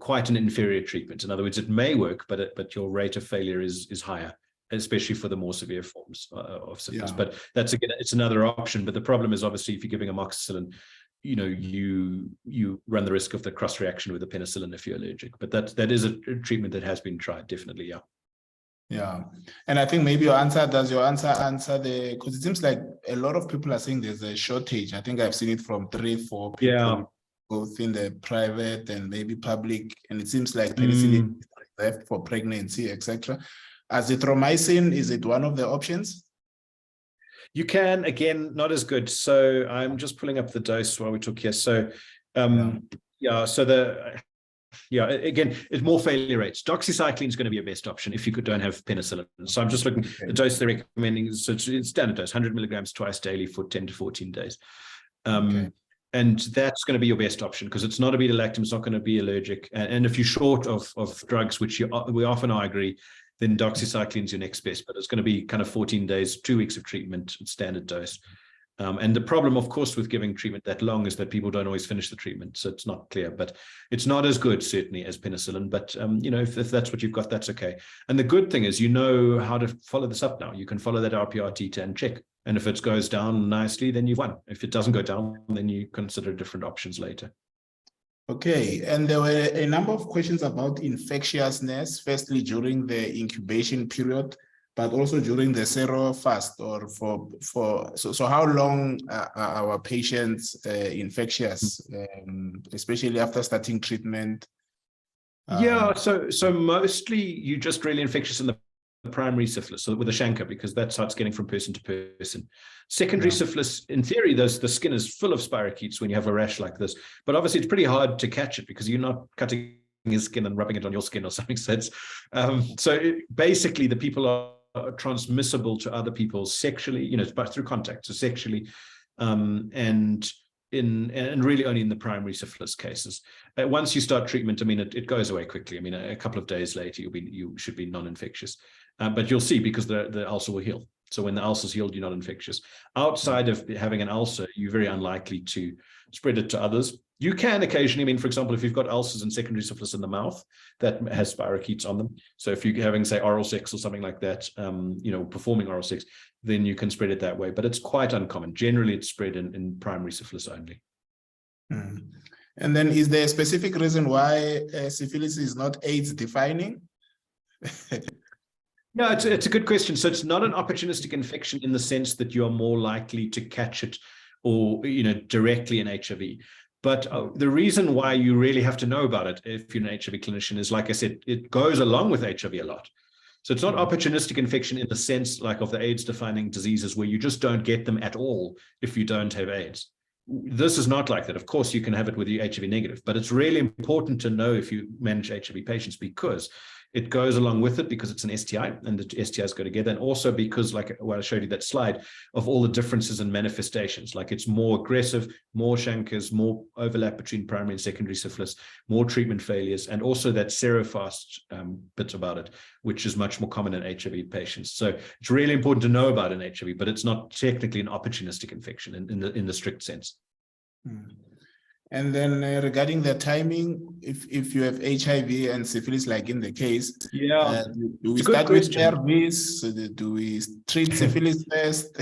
quite an inferior treatment. In other words, it may work, but your rate of failure is higher, especially for the more severe forms of syphilis. Yeah. But that's, again, it's another option. But the problem is obviously if you're giving amoxicillin, you run the risk of the cross reaction with the penicillin if you're allergic. But that is a treatment that has been tried, definitely. Yeah. Yeah, and I think maybe answer the, because it seems like a lot of people are saying there's a shortage. I think I've seen it from 3-4 people, both in the private and maybe public, and it seems like penicillin is left for pregnancy, etc. Azithromycin, is it one of the options? You can, again, not as good. So I'm just pulling up the dose while we talk here. So again, it's more failure rates. Doxycycline is going to be your best option if you don't have penicillin. So I'm just looking, the dose they're recommending, so it's standard dose, 100 milligrams twice daily for 10 to 14 days. And that's going to be your best option because it's not a beta-lactam, it's not going to be allergic. And if you're short of drugs, which we often I agree, then doxycycline is your next best, but it's going to be kind of 14 days, 2 weeks of treatment, standard dose. And the problem, of course, with giving treatment that long is that people don't always finish the treatment. So it's not clear, but it's not as good, certainly, as penicillin. But, if that's what you've got, that's okay. And the good thing is, you know how to follow this up now. You can follow that RPR titer and check. And if it goes down nicely, then you've won. If it doesn't go down, then you consider different options later. Okay. And there were a number of questions about infectiousness, firstly, during the incubation period. but also during the sero fast, or so how long are our patients infectious, especially after starting treatment? So mostly you just really infectious in the primary syphilis, so with the chancre, because that's how it's getting from person to person. Secondary syphilis, in theory, the skin is full of spirochetes when you have a rash like this, but obviously it's pretty hard to catch it because you're not cutting his skin and rubbing it on your skin or something. So basically the people are transmissible to other people sexually, through contact, so sexually, and really only in the primary syphilis cases. Once you start treatment, it goes away quickly. A couple of days later, you should be non-infectious, but you'll see, because the ulcer will heal. So when the ulcer's healed, you're not infectious. Outside of having an ulcer, you're very unlikely to spread it to others. You can occasionally, for example, if you've got ulcers and secondary syphilis in the mouth that has spirochetes on them. So if you're having, say, oral sex or something like that, performing oral sex, then you can spread it that way. But it's quite uncommon. Generally, it's spread in primary syphilis only. And then, is there a specific reason why syphilis is not AIDS defining? No, it's a good question. So it's not an opportunistic infection in the sense that you're more likely to catch it or, directly in HIV. But the reason why you really have to know about it if you're an HIV clinician is, like I said, it goes along with HIV a lot. So it's not opportunistic infection in the sense like of the AIDS defining diseases where you just don't get them at all if you don't have AIDS. This is not like that. Of course, you can have it with your HIV negative, but it's really important to know if you manage HIV patients, because it goes along with it, because it's an STI and the STIs go together. And also because, like what I showed you that slide of all the differences and manifestations, like it's more aggressive, more chancres, more overlap between primary and secondary syphilis, more treatment failures, and also that serofast bit about it, which is much more common in HIV patients. So it's really important to know about an HIV, but it's not technically an opportunistic infection in the strict sense. And then regarding the timing, if you have HIV and syphilis, like in the case, do we start with ARVs? Do we treat syphilis first?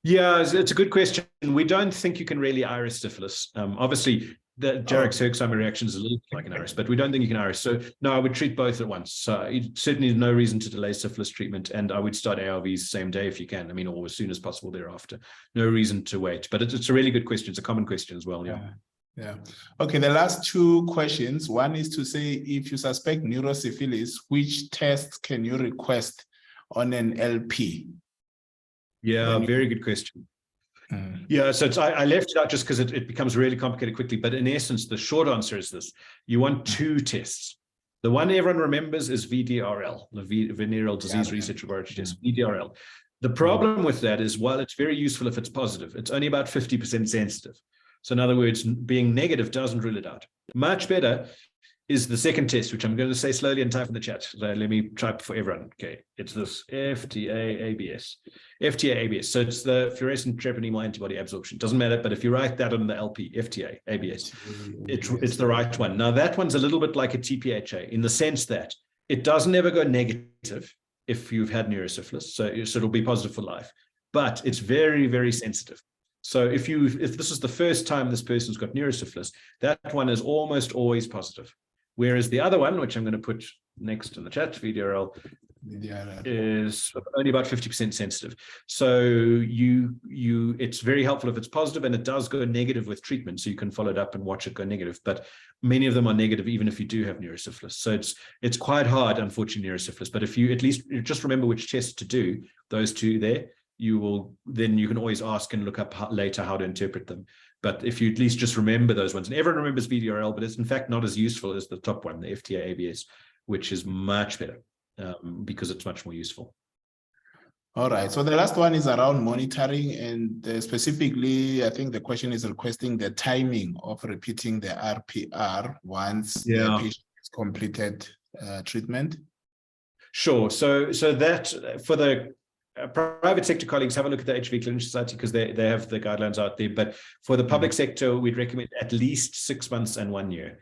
It's a good question. We don't think you can really iris syphilis. Obviously, the Jarek-Herxheimer reaction is a little like an iris, but we don't think you can iris. So no, I would treat both at once. So certainly no reason to delay syphilis treatment, and I would start ARVs same day if you can. or as soon as possible thereafter. No reason to wait. But it's a really good question. It's a common question as well. Yeah. Okay. The last two questions. One is to say, if you suspect neurosyphilis, which tests can you request on an LP? Yeah, very good question. So I left it out just because it becomes really complicated quickly. But in essence, the short answer is this. You want two tests. The one everyone remembers is VDRL, the Venereal Disease Research Laboratory Test, VDRL. The problem with that is, while it's very useful if it's positive, it's only about 50% sensitive. So in other words, being negative doesn't rule it out. Much better is the second test, which I'm going to say slowly and type in the chat. So let me type for everyone. Okay, it's this FTA-ABS. FTA-ABS. So it's the fluorescent treponemal antibody absorption. Doesn't matter, but if you write that on the LP, FTA-ABS, it's the right one. Now, that one's a little bit like a TPHA in the sense that it doesn't ever go negative if you've had neurosyphilis. So it'll be positive for life, but it's very, very sensitive. So if this is the first time this person's got neurosyphilis, that one is almost always positive. Whereas the other one, which I'm going to put next in the chat, VDRL, is only about 50% sensitive. So it's very helpful if it's positive, and it does go negative with treatment. So you can follow it up and watch it go negative. But many of them are negative, even if you do have neurosyphilis. So it's quite hard, unfortunately, neurosyphilis. But if you at least just remember which tests to do, those two there, then you can always ask and look up later how to interpret them. But if you at least just remember those ones, and everyone remembers VDRL, but it's in fact not as useful as the top one, the FTA-ABS, which is much better because it's much more useful. All right. So the last one is around monitoring, and specifically, I think the question is requesting the timing of repeating the RPR once the patient has completed treatment. Sure. So that for the private sector colleagues, have a look at the HIV Clinician Society because they have the guidelines out there. But for the public sector, we'd recommend at least 6 months and 1 year.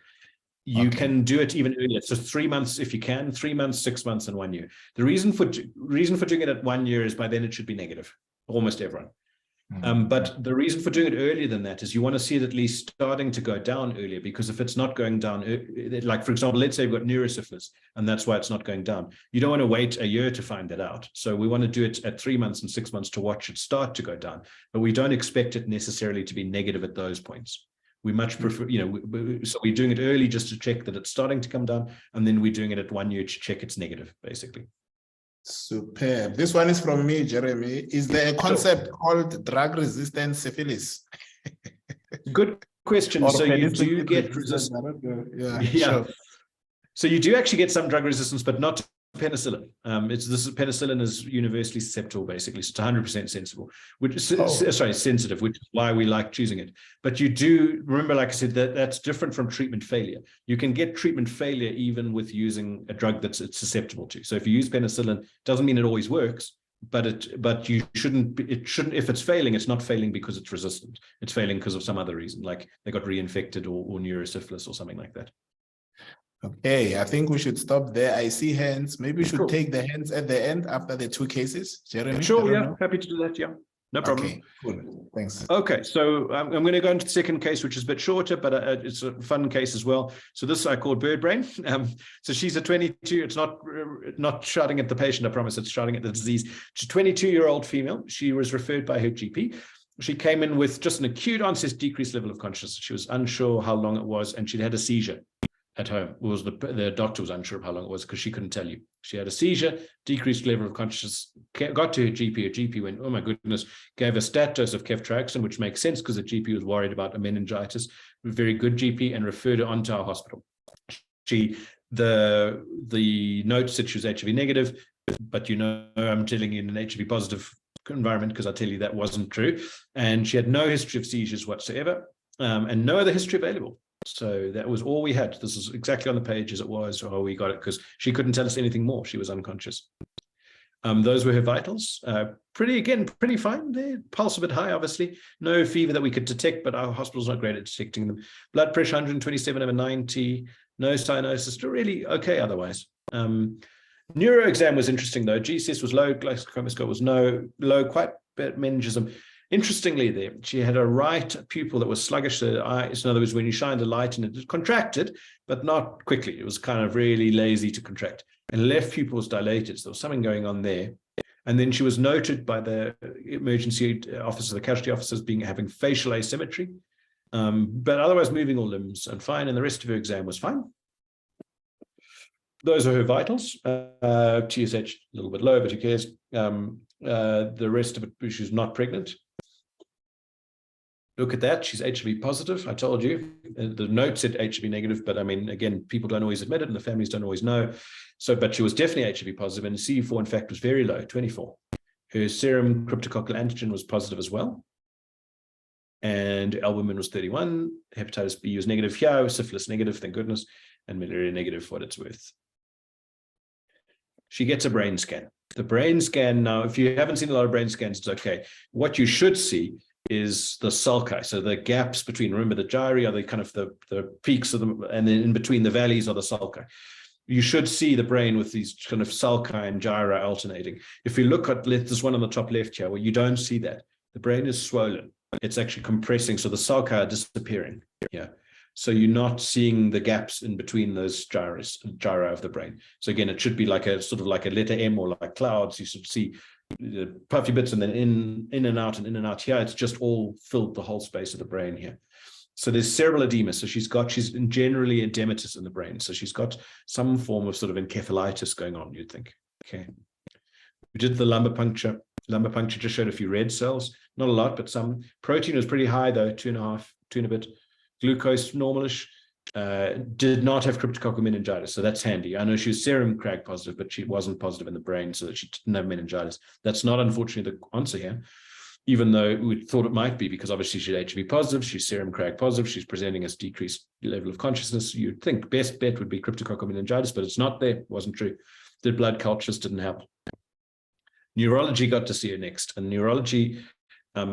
You can do it even earlier. So 3 months if you can, 3 months, 6 months, and 1 year. The reason for doing it at 1 year is by then it should be negative, almost everyone. But the reason for doing it earlier than that is you want to see it at least starting to go down earlier, because if it's not going down, like for example, let's say we've got neurosyphilis and that's why it's not going down. You don't want to wait a year to find that out. So we want to do it at 3 months and 6 months to watch it start to go down, but we don't expect it necessarily to be negative at those points. We much prefer, so we're doing it early just to check that it's starting to come down, and then we're doing it at 1 year to check it's negative, basically. Superb. This one is from me, Jeremy. Is there a concept called drug-resistant syphilis? Good question. So you do get resistance. Yeah. Sure. So you do actually get some drug resistance, but not to penicillin. Penicillin is universally susceptible, basically. So it's 100% sensible, sensitive, which is why we like choosing it. But you do remember, like I said, that's different from treatment failure. You can get treatment failure even with using a drug that's it's susceptible to. So if you use penicillin, doesn't mean it always works, but you shouldn't. It shouldn't. If it's failing, it's not failing because it's resistant. It's failing because of some other reason, like they got reinfected or neurosyphilis or something like that. Okay, I think we should stop there. I see hands. Maybe we should take the hands at the end after the 2 cases. Jeremy? Sure, yeah, happy to do that, yeah. No problem. Okay, cool. Thanks. Okay, so I'm going to go into the second case, which is a bit shorter, but it's a fun case as well. So this I call bird brain. So she's a 22. It's not shouting at the patient, I promise. It's shouting at the disease. She's a 22-year-old female. She was referred by her GP. She came in with just an acute onset decreased level of consciousness. She was unsure how long it was, and she'd had a seizure at home. The doctor was unsure of how long it was because she couldn't tell you. She had a seizure, decreased level of consciousness, got to her GP. Her GP went, oh my goodness, gave a stat dose of ceftriaxone, which makes sense because the GP was worried about a meningitis. A very good GP, and referred her onto our hospital. The note said she was HIV negative, but I'm telling you in an HIV positive environment because I tell you that wasn't true. And she had no history of seizures whatsoever, and no other history available. So that was all we had. This is exactly on the page as it was, or we got it because she couldn't tell us anything more. She was unconscious. Those were her vitals. Pretty fine. Their pulse a bit high, obviously. No fever that we could detect, but our hospital's not great at detecting them. Blood pressure 127/90. No cyanosis. Still really okay otherwise. Neuro exam was interesting though. GCS was low. Glycoscopic score was low. Quite bit meningism. Interestingly, there she had a right pupil that was sluggish. So in other words, when you shined a light in it, it contracted, but not quickly. It was kind of really lazy to contract. And left pupil was dilated. So there was something going on there. And then she was noted by the emergency officer, the casualty officers, having facial asymmetry, but otherwise moving all limbs and fine. And the rest of her exam was fine. Those are her vitals. TSH a little bit low, but who cares? The rest of it, she's not pregnant. Look at that. She's HIV positive. I told you. The note said HIV negative, but I mean, again, people don't always admit it and the families don't always know. So, but she was definitely HIV positive, and CE4, in fact, was very low, 24. Her serum cryptococcal antigen was positive as well. And albumin was 31. Hepatitis B was negative here. Syphilis negative, thank goodness. And malaria negative for what it's worth. She gets a brain scan. The brain scan now, if you haven't seen a lot of brain scans, it's okay. What you should see is the sulci. So the gaps between, remember the gyri are the kind of the peaks of them, and then in between the valleys are the sulci. You should see the brain with these kind of sulci and gyri alternating. If you look at this one on the top left here, well, you don't see that. The brain is swollen. It's actually compressing. So the sulci are disappearing. Yeah. So you're not seeing the gaps in between those gyri of the brain. So again, it should be like a sort of like a letter M or like clouds. You should see the puffy bits and then in and out and in and out. Here, it's just all filled the whole space of the brain here. So there's cerebral edema. So she's generally edematous in the brain. So she's got some form of sort of encephalitis going on, you'd think. Okay. We did the lumbar puncture. Lumbar puncture just showed a few red cells. Not a lot, but some. Protein was pretty high though, 2.5, 2 and a bit. Glucose normalish, did not have cryptococcal meningitis, so that's handy. I know she was serum crag positive, but she wasn't positive in the brain, so that she didn't have meningitis. That's not, unfortunately, the answer here, even though we thought it might be, because obviously she's HIV positive, she's serum crag positive, she's presenting as decreased level of consciousness. You'd think best bet would be cryptococcal meningitis, but it's not there, wasn't true. Did blood cultures, didn't help. Neurology got to see her next, and neurology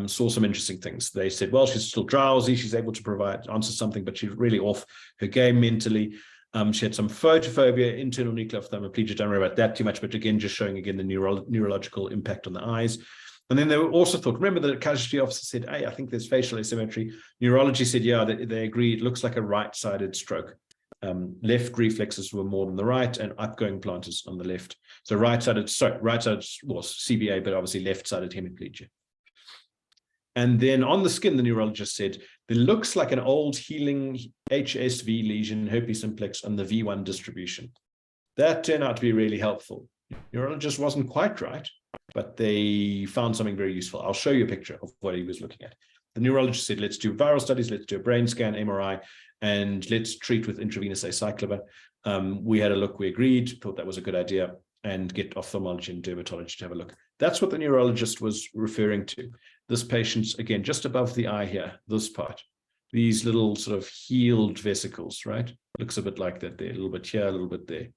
saw some interesting things. They said, well, she's still drowsy. She's able to answer something, but she's really off her game mentally. She had some photophobia, internal nuclear ophthalmoplegia. Don't worry about that too much, but again, just showing again the neurological impact on the eyes. And then they were also thought, remember the casualty officer said, hey, I think there's facial asymmetry. Neurology said, yeah, they agree. It looks like a right-sided stroke. Left reflexes were more than the right, and outgoing planters on the left. So right-sided was CBA, but obviously left-sided hemiplegia. And then on the skin, the neurologist said, there looks like an old healing HSV lesion, herpes simplex, on the V1 distribution. That turned out to be really helpful. Neurologist wasn't quite right, but they found something very useful. I'll show you a picture of what he was looking at. The neurologist said, let's do viral studies, let's do a brain scan, MRI, and let's treat with intravenous acyclovir. We had a look, we agreed, thought that was a good idea, and get ophthalmology and dermatology to have a look. That's what the neurologist was referring to. This patient's, again, just above the eye here, this part, these little sort of healed vesicles, right? Looks a bit like that there, a little bit here, a little bit there.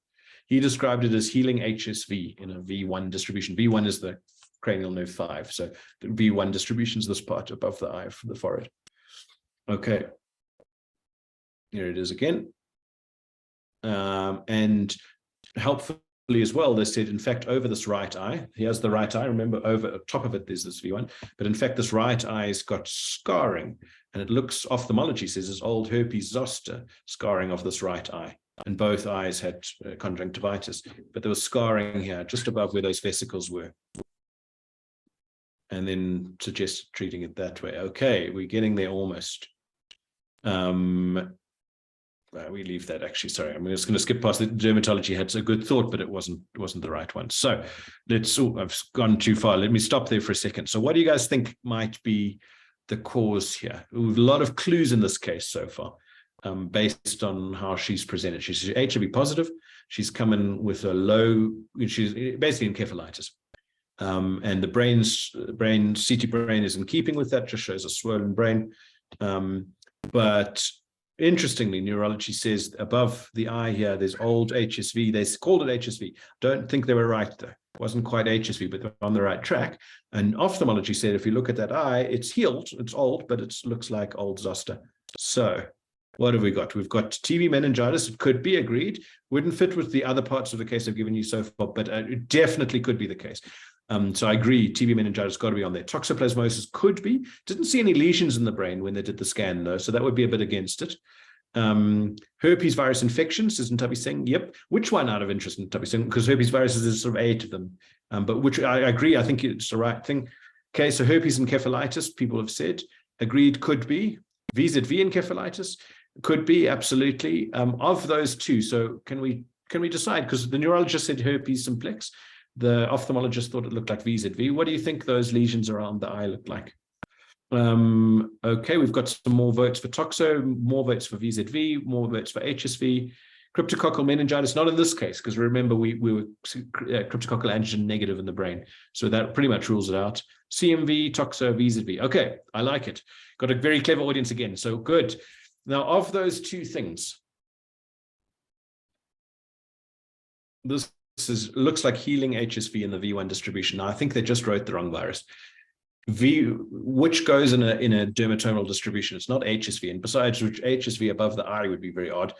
He described it as healing HSV in a V1 distribution. V1 is the cranial nerve 5. So the V1 distribution is this part above the eye from the forehead. Okay. Here it is again. And helpfully as well, they said, in fact, over this right eye, here's the right eye. Remember, over top of it, there's this V1. But in fact, this right eye's got scarring. And it looks, ophthalmology says, as old herpes zoster scarring of this right eye. And both eyes had conjunctivitis, but there was scarring here just above where those vesicles were. And then suggest treating it that way. Okay, we're getting there almost. We leave that actually. Sorry, I'm just going to skip past the dermatology. Had a good thought, but it wasn't the right one. So let's. Oh, I've gone too far. Let me stop there for a second. So, what do you guys think might be the cause here? We have a lot of clues in this case so far. Based on how she's presented. She's HIV positive. She's coming with a low, she's basically encephalitis. And the CT brain is in keeping with that, just shows a swollen brain. But interestingly, neurology says above the eye here, there's old HSV. They called it HSV. Don't think they were right though. It wasn't quite HSV, but they're on the right track. And ophthalmology said, if you look at that eye, it's healed, it's old, but it looks like old zoster. So what have we got? We've got TB meningitis. It could be agreed. Wouldn't fit with the other parts of the case I've given you so far, but it definitely could be the case. So I agree, TB meningitis got to be on there. Toxoplasmosis could be. Didn't see any lesions in the brain when they did the scan, though, so that would be a bit against it. Herpes virus infections, isn't Tubby saying? Yep. Which one out of interest in Tubby saying? Because herpes viruses is sort of 8 of them. But which I agree, I think it's the right thing. Okay, so herpes encephalitis, people have said. Agreed, could be. VZV encephalitis. Could be, absolutely. Of those two, so can we decide? Because the neurologist said herpes simplex, the ophthalmologist thought it looked like VZV. What do you think those lesions around the eye look like? Okay, we've got some more votes for toxo, more votes for VZV, more votes for HSV. Cryptococcal meningitis, not in this case, because remember we were cryptococcal antigen negative in the brain, so that pretty much rules it out. CMV, toxo, VZV. Okay, I like it. Got a very clever audience again, so good. Now, of those two things, this looks like healing HSV in the V1 distribution. Now, I think they just wrote the wrong virus. Which goes in a dermatomal distribution. It's not HSV, and besides which HSV above the eye would be very odd.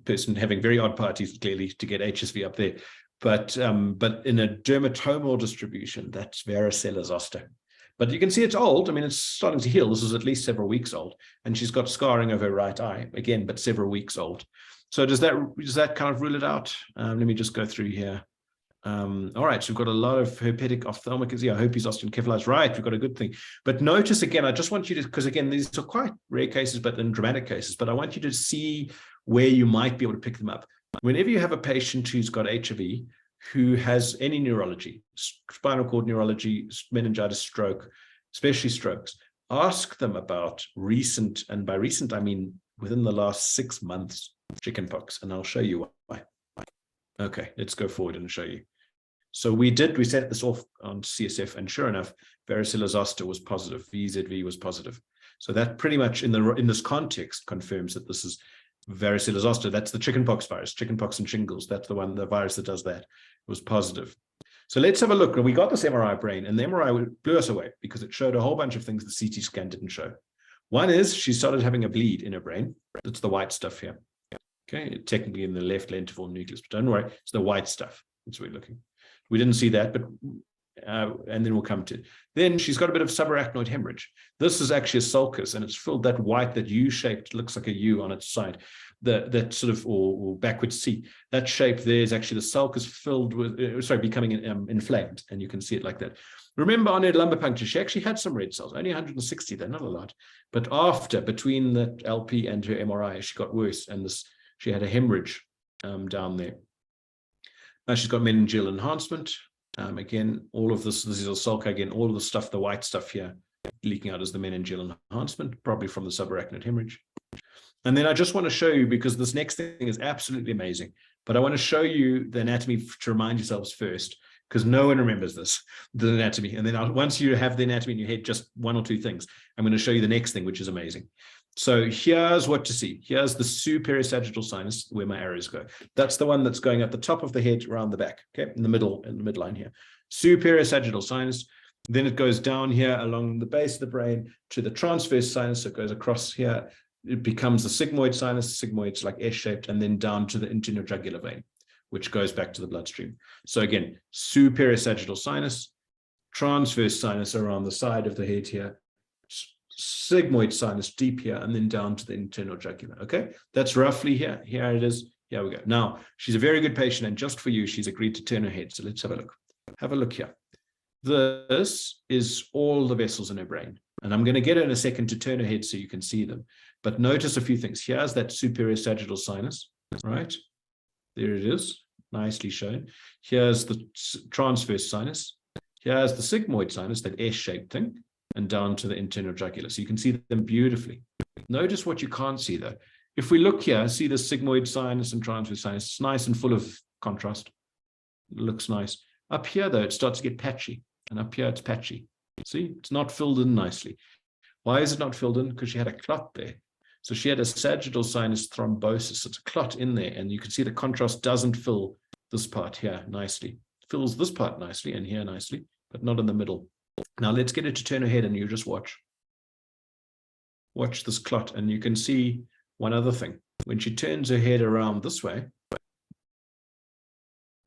Person having very odd parties clearly to get HSV up there, but in a dermatomal distribution, that's Varicella zoster. But you can see it's old. I mean, it's starting to heal. This is at least several weeks old, and she's got scarring of her right eye again, but several weeks old. So does that kind of rule it out? Let me just go through here. All right, so we've got a lot of herpetic ophthalmic, herpes zoster encephalitis. Right, we've got a good thing. But notice again, I just want you to, because again, these are quite rare cases, but in dramatic cases. But I want you to see where you might be able to pick them up. Whenever you have a patient who's got HIV, who has any neurology, spinal cord neurology, meningitis, stroke, especially strokes, ask them about recent, and by recent, I mean within the last 6 months, chickenpox, and I'll show you why. Okay, let's go forward and show you. So we set this off on CSF, and sure enough, varicella zoster was positive, VZV was positive. So that pretty much in this context confirms that this is varicella zoster. That's the chickenpox virus, chickenpox and shingles. That's the virus that does that. It was positive. So let's have a look. We got this MRI brain, and the MRI blew us away because it showed a whole bunch of things the CT scan didn't show. One is she started having a bleed in her brain. That's the white stuff here. Okay, technically in the left lentiform nucleus, but don't worry, it's the white stuff. That's what we're looking. We didn't see that, but and then we'll come to it. Then she's got a bit of subarachnoid hemorrhage. This is actually a sulcus, and it's filled, that white, that U-shaped, looks like a U on its side, that sort of, or backwards C, that shape there is actually the sulcus filled with, becoming inflamed, and you can see it like that. Remember, on her lumbar puncture, she actually had some red cells, only 160, they're not a lot. But between the LP and her MRI, she got worse, and she had a hemorrhage down there. She's got meningeal enhancement. Again, all of this is a sulci, again, all of the stuff, the white stuff here, leaking out as the meningeal enhancement, probably from the subarachnoid hemorrhage. And then I just want to show you, because this next thing is absolutely amazing, but I want to show you the anatomy to remind yourselves first, because no one remembers this, the anatomy. And then once you have the anatomy in your head, just one or two things, I'm going to show you the next thing, which is amazing. So here's what to see. Here's the superior sagittal sinus, where my arrows go. That's the one that's going at the top of the head around the back, okay, in the midline here. Superior sagittal sinus. Then it goes down here along the base of the brain to the transverse sinus. So it goes across here. It becomes the sigmoid sinus. Sigmoid's like S-shaped, and then down to the intenojugular vein, which goes back to the bloodstream. So again, superior sagittal sinus, transverse sinus around the side of the head here, sigmoid sinus deep here, and then down to the internal jugular. Okay, that's roughly here. Here it is. Here we go. Now, she's a very good patient, and just for you, she's agreed to turn her head. So let's have a look. Have a look here. This is all the vessels in her brain. And I'm going to get her in a second to turn her head so you can see them. But notice a few things. Here's that superior sagittal sinus, right? There it is, nicely shown. Here's the transverse sinus. Here's the sigmoid sinus, that S-shaped thing, and down to the internal jugular. So you can see them beautifully. Notice what you can't see though. If we look here, see the sigmoid sinus and transverse sinus. It's nice and full of contrast. It looks nice. Up here though, it starts to get patchy. And up here it's patchy. See, it's not filled in nicely. Why is it not filled in? Because she had a clot there. So she had a sagittal sinus thrombosis. It's a clot in there. And you can see the contrast doesn't fill this part here nicely. It fills this part nicely and here nicely, but not in the middle. Now let's get her to turn her head, and you just watch. Watch this clot, and you can see one other thing. When she turns her head around this way,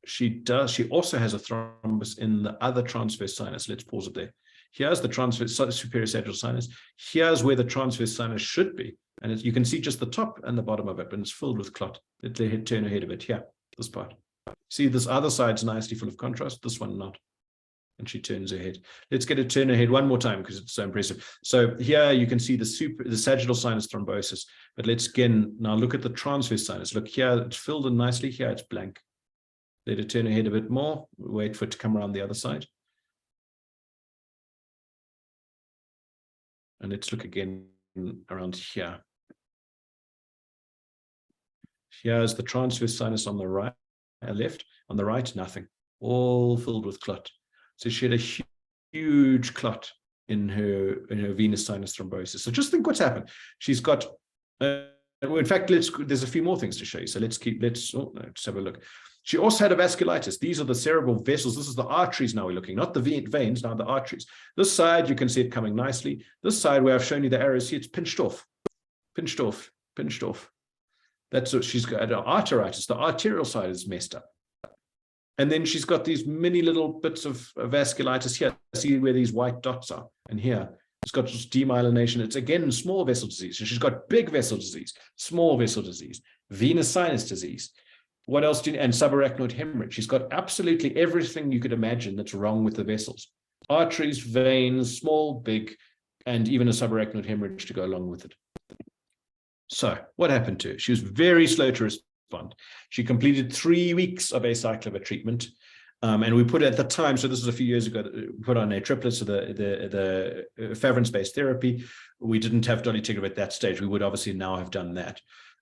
she also has a thrombus in the other transverse sinus. Let's pause it there. Here's the transverse superior sagittal sinus. Here's where the transverse sinus should be. And you can see just the top and the bottom of it, but it's filled with clot. Let's turn her head a bit here, this part. See, this other side's nicely full of contrast, this one not. And she turns her head. Let's get her to turn her head one more time because it's so impressive. So here you can see the sagittal sinus thrombosis. But let's again now look at the transverse sinus. Look here, it's filled in nicely. Here it's blank. Let her turn her head a bit more. Wait for it to come around the other side. And let's look again around here. Here's the transverse sinus on the right, left. On the right, nothing. All filled with clot. So she had a huge clot in her venous sinus thrombosis. So just think what's happened. She's got, in fact, there's a few more things to show you. So let's have a look. She also had a vasculitis. These are the cerebral vessels. This is the arteries now we're looking, not the veins, now the arteries. This side, you can see it coming nicely. This side where I've shown you the arrows, see it's pinched off, pinched off, pinched off. That's what she's got, arteritis. The arterial side is messed up. And then she's got these mini little bits of vasculitis here. See where these white dots are. And here, it's got just demyelination. It's again small vessel disease. So she's got big vessel disease, small vessel disease, venous sinus disease. What else do you, and subarachnoid hemorrhage. She's got absolutely everything you could imagine that's wrong with the vessels. Arteries, veins, small, big, and even a subarachnoid hemorrhage to go along with it. So what happened to her? She was very slow to respond. She completed 3 weeks of acyclovir treatment. And we put at the time, so this was a few years ago, we put on a triplet, so the efavirenz-based therapy. We didn't have dolutegravir at that stage. We would obviously now have done that.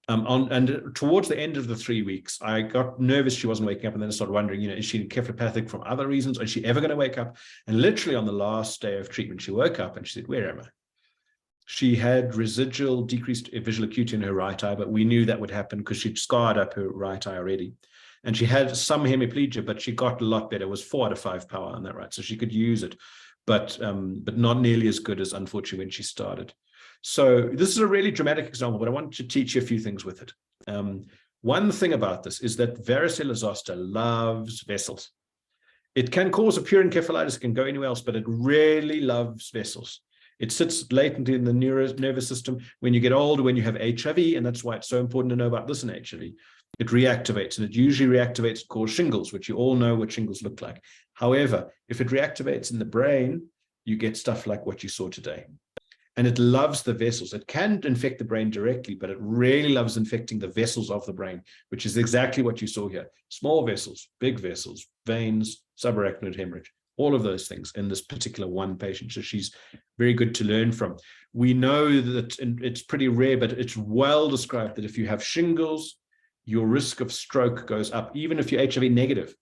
And towards the end of the 3 weeks, I got nervous she wasn't waking up, and then I started wondering, is she encephalopathic from other reasons? Is she ever going to wake up? And literally on the last day of treatment, she woke up and she said, "Where am I?" She had residual decreased visual acuity in her right eye, but we knew that would happen because she'd scarred up her right eye already. And she had some hemiplegia, but she got a lot better. It was 4 out of 5 power on that right. So she could use it, but not nearly as good as, unfortunately, when she started. So this is a really dramatic example, but I want to teach you a few things with it. One thing about this is that Varicella zoster loves vessels. It can cause a pure encephalitis, it can go anywhere else, but it really loves vessels. It sits latently in the nervous system. When you get older, when you have HIV, and that's why it's so important to know about this in HIV, it reactivates, and it usually reactivates to cause shingles, which you all know what shingles look like. However, if it reactivates in the brain, you get stuff like what you saw today. And it loves the vessels. It can infect the brain directly, but it really loves infecting the vessels of the brain, which is exactly what you saw here. Small vessels, big vessels, veins, subarachnoid hemorrhage, all of those things in this particular one patient. So she's very good to learn from. We know that it's pretty rare, but it's well described that if you have shingles, your risk of stroke goes up, even if you're HIV negative.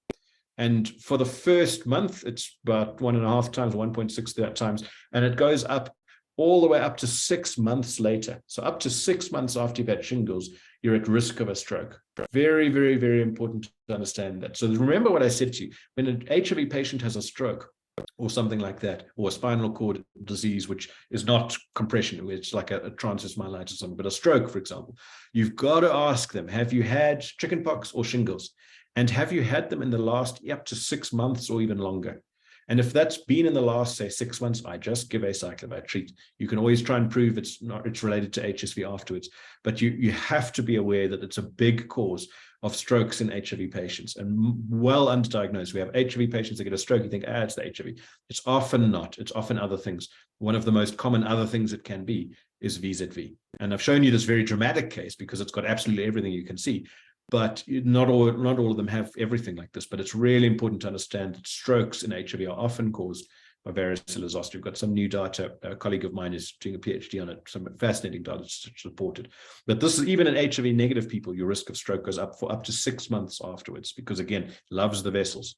And for the first month, it's about 1.5 times, 1.6 times, and it goes up all the way up to 6 months later. So up to 6 months after you've had shingles, you're at risk of a stroke. Very, very, very important to understand that. So remember what I said to you. When an HIV patient has a stroke or something like that, or a spinal cord disease, which is not compression, it's like a transverse myelitis or something, but a stroke, for example, you've got to ask them, have you had chickenpox or shingles? And have you had them in the last up to 6 months or even longer? And if that's been in the last, say, 6 months, I just give acyclovir, I treat. You can always try and prove it's related to HSV afterwards, but you have to be aware that it's a big cause of strokes in HIV patients and well underdiagnosed. We have HIV patients that get a stroke, you think, it's the HIV. It's often not. It's often other things. One of the most common other things it can be is VZV. And I've shown you this very dramatic case because it's got absolutely everything you can see. But not all of them have everything like this. But it's really important to understand that strokes in HIV are often caused by Varicella Zoster. We've got some new data. A colleague of mine is doing a PhD on it, some fascinating data to support it. But this is even in HIV negative people, your risk of stroke goes up for up to 6 months afterwards, because again, loves the vessels.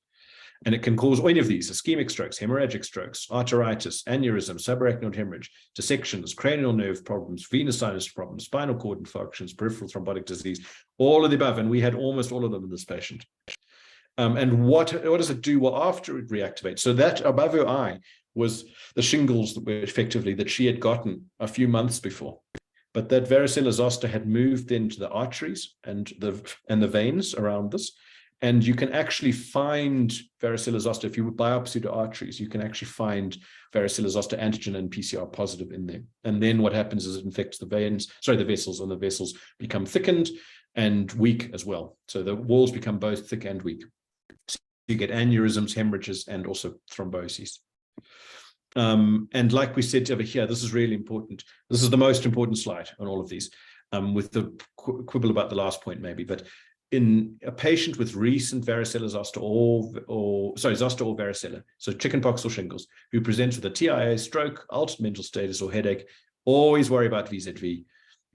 And it can cause any of these: ischemic strokes, hemorrhagic strokes, arteritis, aneurysm, subarachnoid hemorrhage, dissections, cranial nerve problems, venous sinus problems, spinal cord infarctions, peripheral thrombotic disease, all of the above. And we had almost all of them in this patient. And what does it do? Well, after it reactivates, so that above her eye was the shingles that were effectively that she had gotten a few months before. But that varicella zoster had moved into the arteries and the veins around this. And you can actually find varicella zoster, if you biopsy the arteries, you can actually find varicella zoster antigen and PCR positive in there. And then what happens is it infects the vessels, and the vessels become thickened and weak as well. So the walls become both thick and weak. So you get aneurysms, hemorrhages, and also thromboses. And like we said over here, this is really important. This is the most important slide on all of these, with the quibble about the last point maybe, but in a patient with recent varicella zoster zoster or varicella, so chickenpox or shingles, who presents with a TIA, stroke, altered mental status, or headache, always worry about VZV,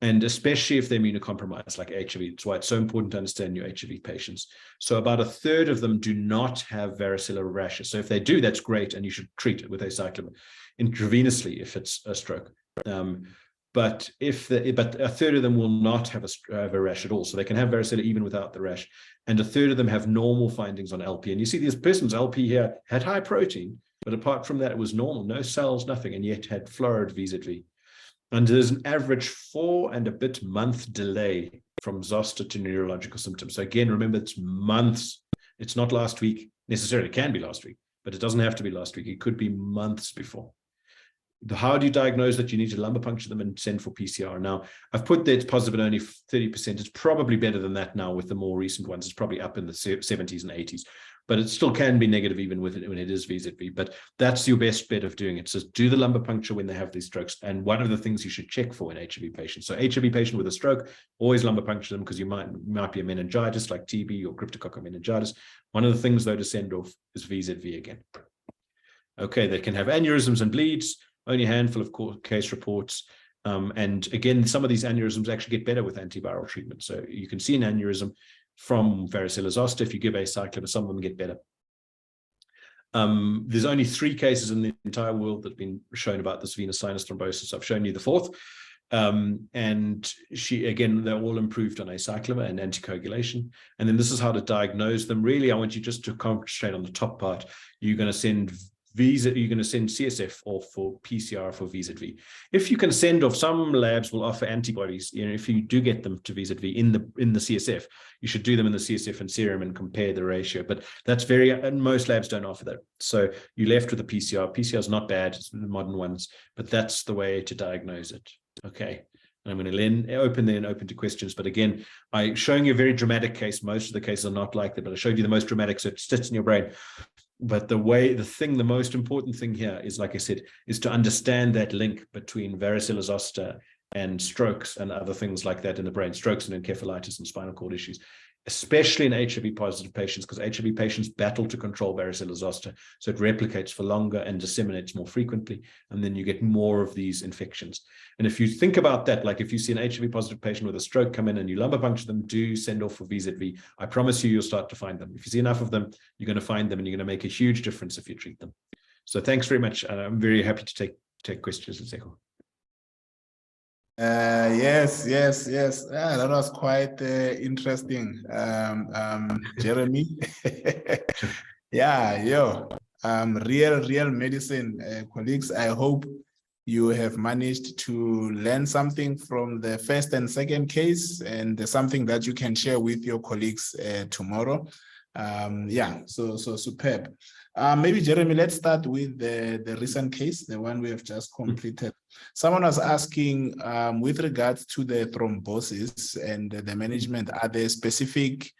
and especially if they're immunocompromised like HIV. That's why it's so important to understand your HIV patients. So about 1/3 of them do not have varicella rashes. So if they do, that's great, and you should treat it with acyclovir intravenously if it's a stroke. But 1/3 of them will not have a rash at all. So they can have varicella even without the rash. And 1/3 of them have normal findings on LP. And you see this person's LP here had high protein, but apart from that, it was normal, no cells, nothing, and yet had florid VZV. And there's an average 4 and a bit month delay from zoster to neurological symptoms. So again, remember, it's months. It's not last week necessarily. It can be last week, but it doesn't have to be last week. It could be months before. How do you diagnose that? You need to lumbar puncture them and send for PCR. Now, I've put that it's positive at only 30%. It's probably better than that now with the more recent ones. It's probably up in the 70s and 80s, but it still can be negative even with it when it is VZV. But that's your best bet of doing it. So do the lumbar puncture when they have these strokes. And one of the things you should check for in HIV patients. So HIV patient with a stroke, always lumbar puncture them because you might be a meningitis like TB or cryptococcal meningitis. One of the things though to send off is VZV again. Okay, they can have aneurysms and bleeds. Only a handful of case reports. And again, some of these aneurysms actually get better with antiviral treatment. So you can see an aneurysm from varicella zoster. If you give acyclovir, some of them get better. There's only 3 cases in the entire world that have been shown about this venous sinus thrombosis. I've shown you the 4th. And they're all improved on acyclovir and anticoagulation. And then this is how to diagnose them. Really, I want you just to concentrate on the top part. You're going to send you're going to send CSF off for PCR for VZV. If you can send off, some labs will offer antibodies. If you do get them to VZV in the CSF, you should do them in the CSF and serum and compare the ratio. But that's and most labs don't offer that. So you're left with a PCR. PCR is not bad, it's the modern ones, but that's the way to diagnose it. Okay. I'm going to open to questions. But again, I'm showing you a very dramatic case. Most of the cases are not like that, but I showed you the most dramatic, so it sits in your brain. But the most important thing here is, like I said, is to understand that link between varicella zoster and strokes and other things like that in the brain, strokes and encephalitis and spinal cord issues, especially in HIV positive patients, because HIV patients battle to control varicella zoster. So it replicates for longer and disseminates more frequently. And then you get more of these infections. And if you think about that, like if you see an HIV positive patient with a stroke come in and you lumbar puncture them, do send off for VZV. I promise you'll start to find them. If you see enough of them, you're going to find them and you're going to make a huge difference if you treat them. So thanks very much. I'm very happy to take questions in a second. Yes. That was quite interesting, Jeremy. Real medicine, colleagues. I hope you have managed to learn something from the first and second case, and something that you can share with your colleagues tomorrow. So superb. Maybe Jeremy, let's start with the recent case, the one we have just completed. Someone was asking, with regards to the thrombosis and the management, are there specific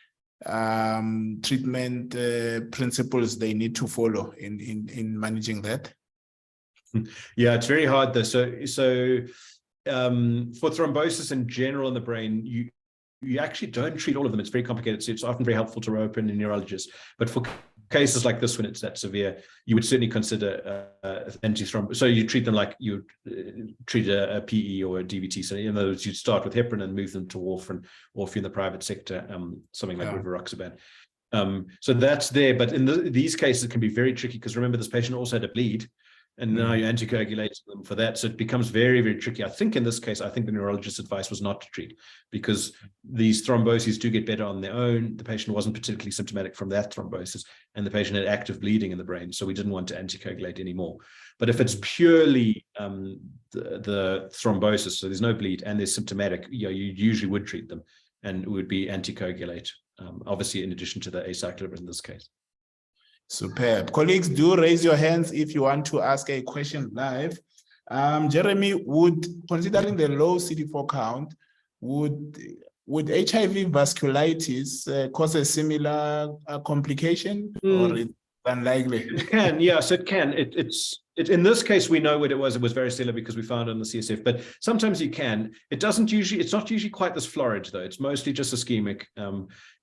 treatment principles they need to follow in managing that? Yeah, it's very hard though. So for thrombosis in general in the brain, you actually don't treat all of them. It's very complicated. So it's often very helpful to open a neurologist. But for cases like this, when it's that severe, you would certainly consider antithrombotic. So you treat them like you treat a PE or a DVT. So in other words, you'd start with heparin and move them to warfarin, or if you're in the private sector, something like rivaroxaban. So that's there. But in these cases, it can be very tricky because remember, this patient also had a bleed. And now you anticoagulate them for that. So it becomes very, very tricky. I think in this case, the neurologist's advice was not to treat, because these thromboses do get better on their own. The patient wasn't particularly symptomatic from that thrombosis, and the patient had active bleeding in the brain. So we didn't want to anticoagulate anymore. But if it's purely the thrombosis, so there's no bleed and there's symptomatic, you usually would treat them, and it would be anticoagulate, obviously in addition to the acyclovir in this case. Superb. Colleagues, do raise your hands if you want to ask a question live. Jeremy, considering the low CD4 count, would HIV vasculitis cause a similar complication, or it's unlikely? It can, yes, it can. It's in this case, we know what it was. It was varicella because we found it on the CSF, but sometimes you can. It's not usually quite this florid though. It's mostly just ischemic.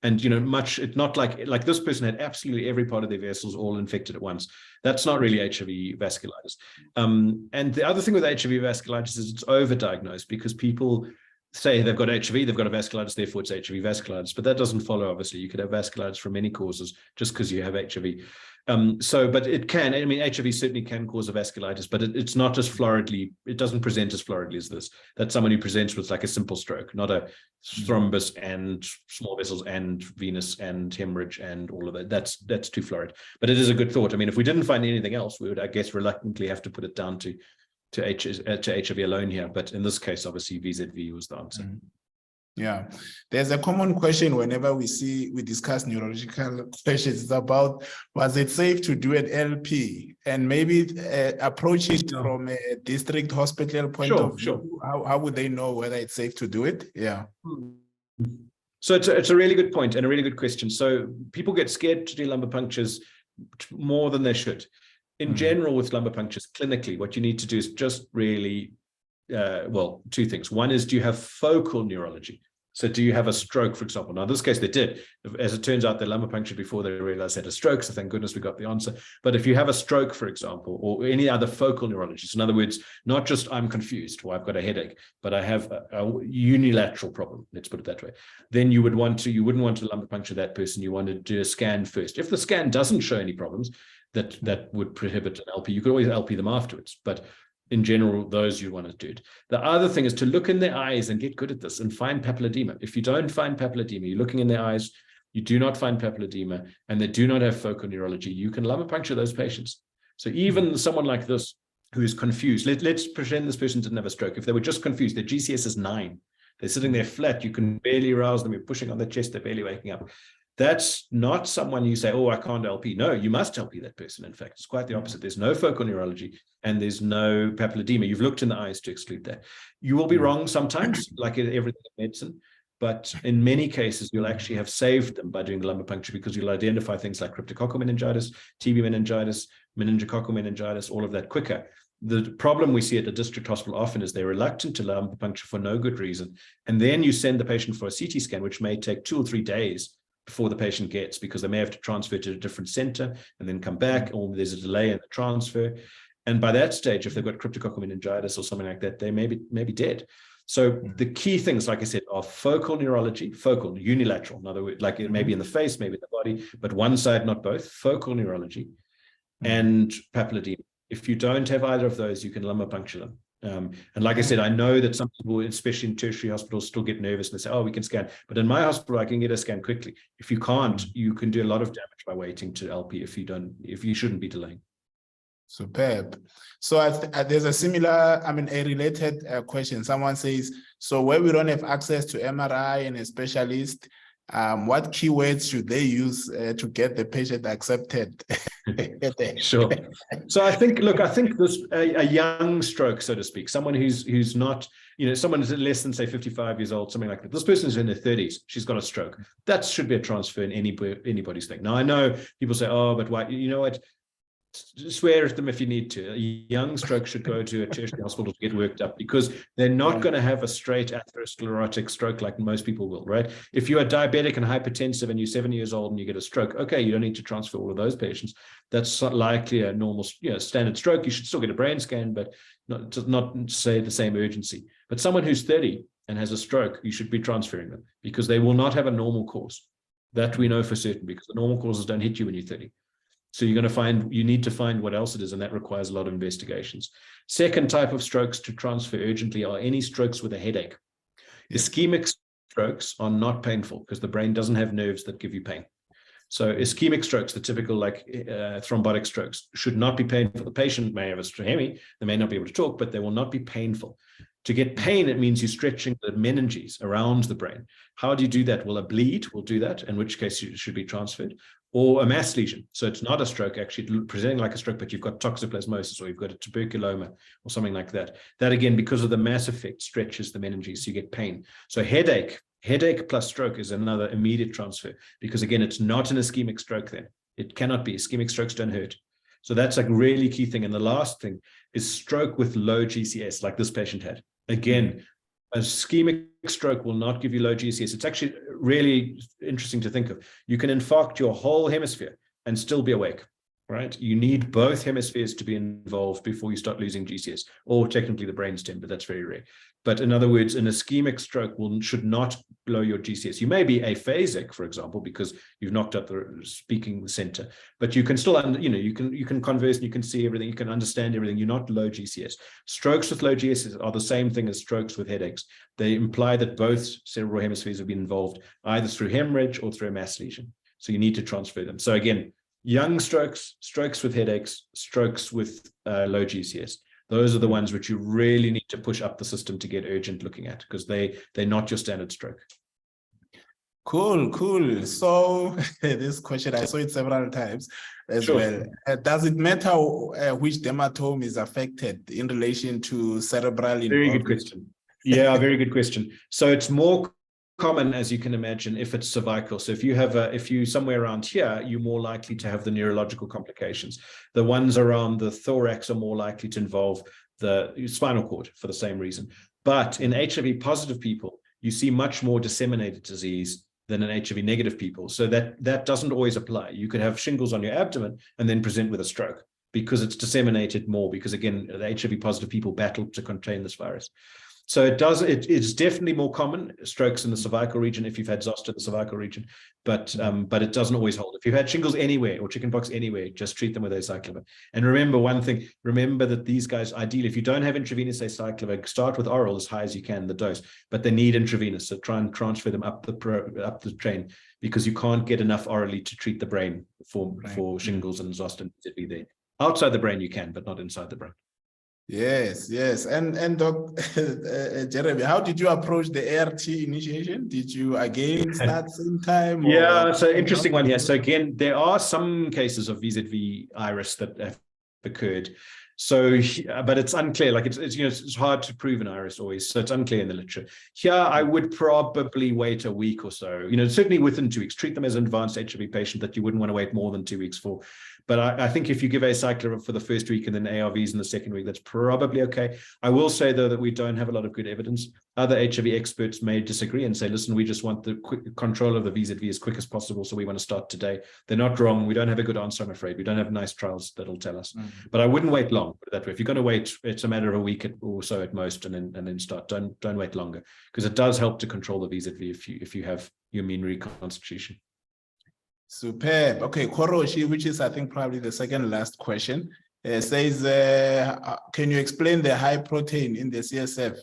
And it's not like this person had absolutely every part of their vessels all infected at once. That's not really HIV vasculitis. And the other thing with HIV vasculitis is it's overdiagnosed, because people say they've got HIV, they've got a vasculitis, therefore it's HIV vasculitis, but that doesn't follow. Obviously, you could have vasculitis from many causes just because you have HIV. But it can. I mean, HIV certainly can cause a vasculitis, but it's not as floridly. It doesn't present as floridly as this. That's someone who presents with like a simple stroke, not a thrombus and small vessels and venous and hemorrhage and all of that. That's too florid. But it is a good thought. I mean, if we didn't find anything else, we would, I guess, reluctantly have to put it down to HIV alone here. But in this case, obviously, VZV was the answer. Yeah, there's a common question whenever we discuss neurological questions. It's about, was it safe to do an LP, and maybe approach it from a district hospital point of view. How would they know whether it's safe to do it? Yeah. So it's a really good point and a really good question. So people get scared to do lumbar punctures more than they should. In general, with lumbar punctures, clinically, what you need to do is just really, two things. One is, do you have focal neurology? So do you have a stroke, for example? Now, in this case, they did. As it turns out, they lumbar punctured before they realized they had a stroke. So thank goodness we got the answer. But if you have a stroke, for example, or any other focal neurology, so in other words, not just I'm confused or I've got a headache, but I have a unilateral problem, let's put it that way, then you wouldn't want to lumbar puncture that person. You want to do a scan first. If the scan doesn't show any problems that would prohibit an LP, you could always LP them afterwards. But in general, those you want to do it. The other thing is to look in their eyes and get good at this and find papilledema. If you don't find papilledema, you're looking in their eyes, you do not find papilledema, and they do not have focal neurology, you can lumbar puncture those patients. So even someone like this who is confused, let's pretend this person didn't have a stroke. If they were just confused, their GCS is 9. They're sitting there flat. You can barely rouse them. You're pushing on the chest. They're barely waking up. That's not someone you say, oh, I can't LP. No, you must LP that person. In fact, it's quite the opposite. There's no focal neurology and there's no papilledema. You've looked in the eyes to exclude that. You will be wrong sometimes, like everything in medicine. But in many cases, you'll actually have saved them by doing the lumbar puncture, because you'll identify things like cryptococcal meningitis, TB meningitis, meningococcal meningitis, all of that quicker. The problem we see at the district hospital often is they're reluctant to lumbar puncture for no good reason. And then you send the patient for a CT scan, which may take 2 or 3 days before the patient gets, because they may have to transfer to a different center and then come back, or there's a delay in the transfer. And by that stage, if they've got cryptococcal meningitis or something like that, they may be dead. So the key things, like I said, are focal neurology, focal, unilateral. In other words, like it may be in the face, maybe in the body, but one side, not both, focal neurology and papilledema. If you don't have either of those, you can lumbar puncture them. And like I said, I know that some people, especially in tertiary hospitals, still get nervous and they say, oh, we can scan. But in my hospital, I can get a scan quickly. If you can't, you can do a lot of damage by waiting to LP if you shouldn't be delaying. Superb. So there's a similar, a related question. Someone says, so where we don't have access to MRI and a specialist, what keywords should they use to get the patient accepted? Sure. So I think this a young stroke, so to speak, someone who's not, someone who's less than say 55 years old, something like that. This person is in their 30s. She's got a stroke. That should be a transfer in anybody's thing. Now I know people say, oh, but why? You know what? Swear at them if you need to. A young stroke should go to a tertiary hospital to get worked up, because they're not going to have a straight atherosclerotic stroke like most people will, right? If you are diabetic and hypertensive and you're 7 years old and you get a stroke, okay, you don't need to transfer all of those patients. That's likely a normal, standard stroke. You should still get a brain scan, but not say the same urgency. But someone who's 30 and has a stroke, you should be transferring them, because they will not have a normal course. That we know for certain, because the normal courses don't hit you when you're 30. So you need to find what else it is, and that requires a lot of investigations. Second type of strokes to transfer urgently are any strokes with a headache. Ischemic strokes are not painful because the brain doesn't have nerves that give you pain. So ischemic strokes, the typical thrombotic strokes, should not be painful. The patient may have a STRHEMI, they may not be able to talk, but they will not be painful. To get pain, it means you're stretching the meninges around the brain. How do you do that? Well, a bleed will do that, in which case you should be transferred, or a mass lesion. So it's not a stroke, actually presenting like a stroke, but you've got toxoplasmosis or you've got a tuberculoma or something like that. That, again, because of the mass effect, stretches the meninges, so you get pain. So headache plus stroke is another immediate transfer, because, again, it's not an ischemic stroke then. It cannot be. Ischemic strokes don't hurt. So that's a really key thing. And the last thing is stroke with low GCS, like this patient had. Again, a ischemic stroke will not give you low GCS. It's actually really interesting to think of. You can infarct your whole hemisphere and still be awake, right? You need both hemispheres to be involved before you start losing GCS, or technically the brainstem, but that's very rare. But in other words, an ischemic stroke should not blow your GCS. You may be aphasic, for example, because you've knocked out the speaking center, but you can still, you can converse and you can see everything, you can understand everything. You're not low GCS. Strokes with low GCS are the same thing as strokes with headaches. They imply that both cerebral hemispheres have been involved, either through hemorrhage or through a mass lesion. So you need to transfer them. So again, young strokes, strokes with headaches, strokes with low GCS. Those are the ones which you really need to push up the system to get urgent looking at, because they're not your standard stroke. Cool. So this question, I saw it several times as well. Does it matter which dermatome is affected in relation to cerebral involvement? Very good question. Yeah, very good question. So it's more common, as you can imagine, if it's cervical. So if you somewhere around here, you're more likely to have the neurological complications. The ones around the thorax are more likely to involve the spinal cord for the same reason. But in HIV positive people, you see much more disseminated disease than in HIV negative people. So that doesn't always apply. You could have shingles on your abdomen and then present with a stroke, because it's disseminated more, because, again, the HIV positive people battle to contain this virus. So it's definitely more common, strokes in the cervical region, if you've had zoster in the cervical region, but it doesn't always hold. If you've had shingles anywhere or chickenpox anywhere, just treat them with acyclovir. And remember one thing, that these guys, ideally, if you don't have intravenous acyclovir, start with oral as high as you can, the dose, but they need intravenous. So try and transfer them up the train, because you can't get enough orally to treat the brain for shingles and zoster to be there. Outside the brain you can, but not inside the brain. Yes, yes. And Doc, Jeremy, how did you approach the ART initiation? Did you again start same time? Yeah, so interesting one here. So again, there are some cases of VZV iris that have occurred. So, but it's unclear. Like it's hard to prove an iris always. So it's unclear in the literature. Here, I would probably wait a week or so. Certainly within 2 weeks. Treat them as an advanced HIV patient that you wouldn't want to wait more than 2 weeks for. But I think if you give acyclovir for the first week and then ARVs in the second week, that's probably okay. I will say, though, that we don't have a lot of good evidence. Other HIV experts may disagree and say, listen, we just want the quick control of the VZV as quick as possible, so we want to start today. They're not wrong. We don't have a good answer, I'm afraid. We don't have nice trials that'll tell us. But I wouldn't wait long. Put it that way. If you're going to wait, it's a matter of a week or so at most, and then start. Don't wait longer, because it does help to control the VZV if you have your immune reconstitution. Superb. Okay, Koroshi, which is I think probably the second last question, says, can you explain the high protein in the CSF?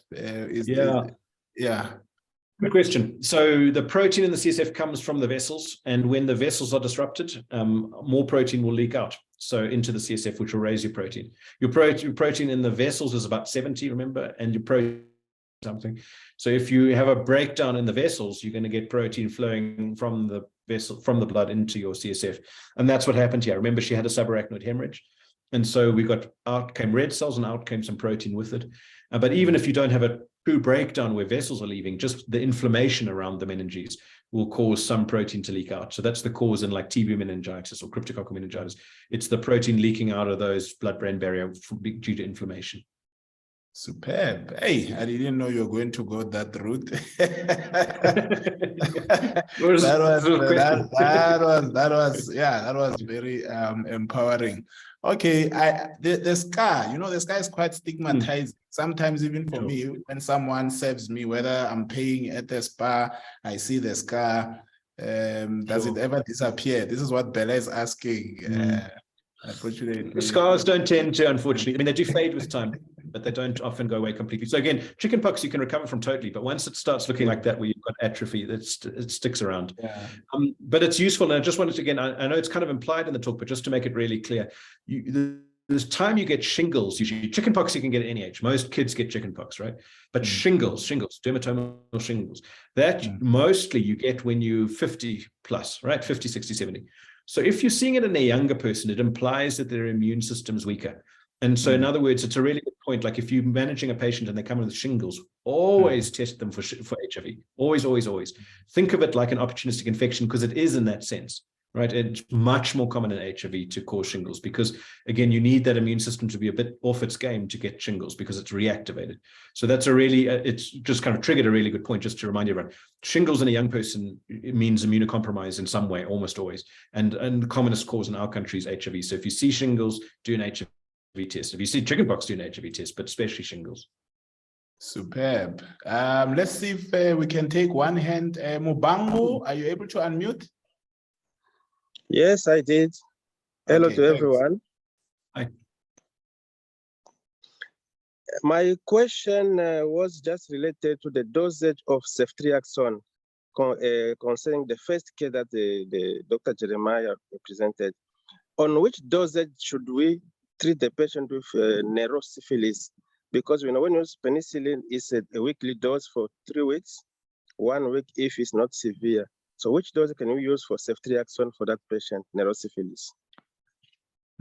Good question. So the protein in the CSF comes from the vessels, and when the vessels are disrupted, more protein will leak out, so into the CSF, which will raise your protein. Your protein in the vessels is about 70, remember, and your protein something. So if you have a breakdown in the vessels, you're going to get protein flowing from the vessel, from the blood into your CSF, and that's what happened here. Remember, she had a subarachnoid hemorrhage, and so out came red cells and out came some protein with it. But even if you don't have a true breakdown where vessels are leaving, just the inflammation around the meninges will cause some protein to leak out. So that's the cause in like TB meningitis or cryptococcal meningitis. It's the protein leaking out of those blood-brain barrier due to inflammation. Superb. Hey, I didn't know you were going to go that route. that was very empowering. Okay, the scar, the scar is quite stigmatized. Sometimes even for me, when someone serves me, whether I'm paying at the spa, I see the scar. Does it ever disappear? This is what Bella is asking. Unfortunately, scars don't tend to, unfortunately. I mean, they do fade with time, but they don't often go away completely. So again, chickenpox you can recover from totally, but once it starts looking like that, where you've got atrophy, it sticks around. Yeah. But it's useful, and I just wanted to, again, I know it's kind of implied in the talk, but just to make it really clear, there's time you get shingles. Usually chickenpox you can get at any age. Most kids get chickenpox, right? But shingles, dermatomal shingles, that mostly you get when you're 50 plus, right? 50, 60, 70. So if you're seeing it in a younger person, it implies that their immune system is weaker. And so in other words, it's a really good point. Like if you're managing a patient and they come in with shingles, always test them for HIV. Always, always, always. Think of it like an opportunistic infection, because it is in that sense, right? It's much more common in HIV to cause shingles because, again, you need that immune system to be a bit off its game to get shingles because it's reactivated. So that's it's just kind of triggered a really good point just to remind everyone. Shingles in a young person, it means immunocompromised in some way, almost always. And the commonest cause in our country is HIV. So if you see shingles, do an HIV test. If you see chickenpox, do an HIV test, but especially shingles. Superb. Let's see if we can take one hand. Mubango, are you able to unmute? Yes, I did. Hello to everyone. Hi. My question was just related to the dosage of ceftriaxone concerning the first case that the Dr. Jeremiah presented. On which dosage should we treat the patient with neurosyphilis? Because when you use penicillin, it's a weekly dose for 3 weeks, 1 week if it's not severe. So which dose can we use for ceftriaxone for that patient, neurosyphilis?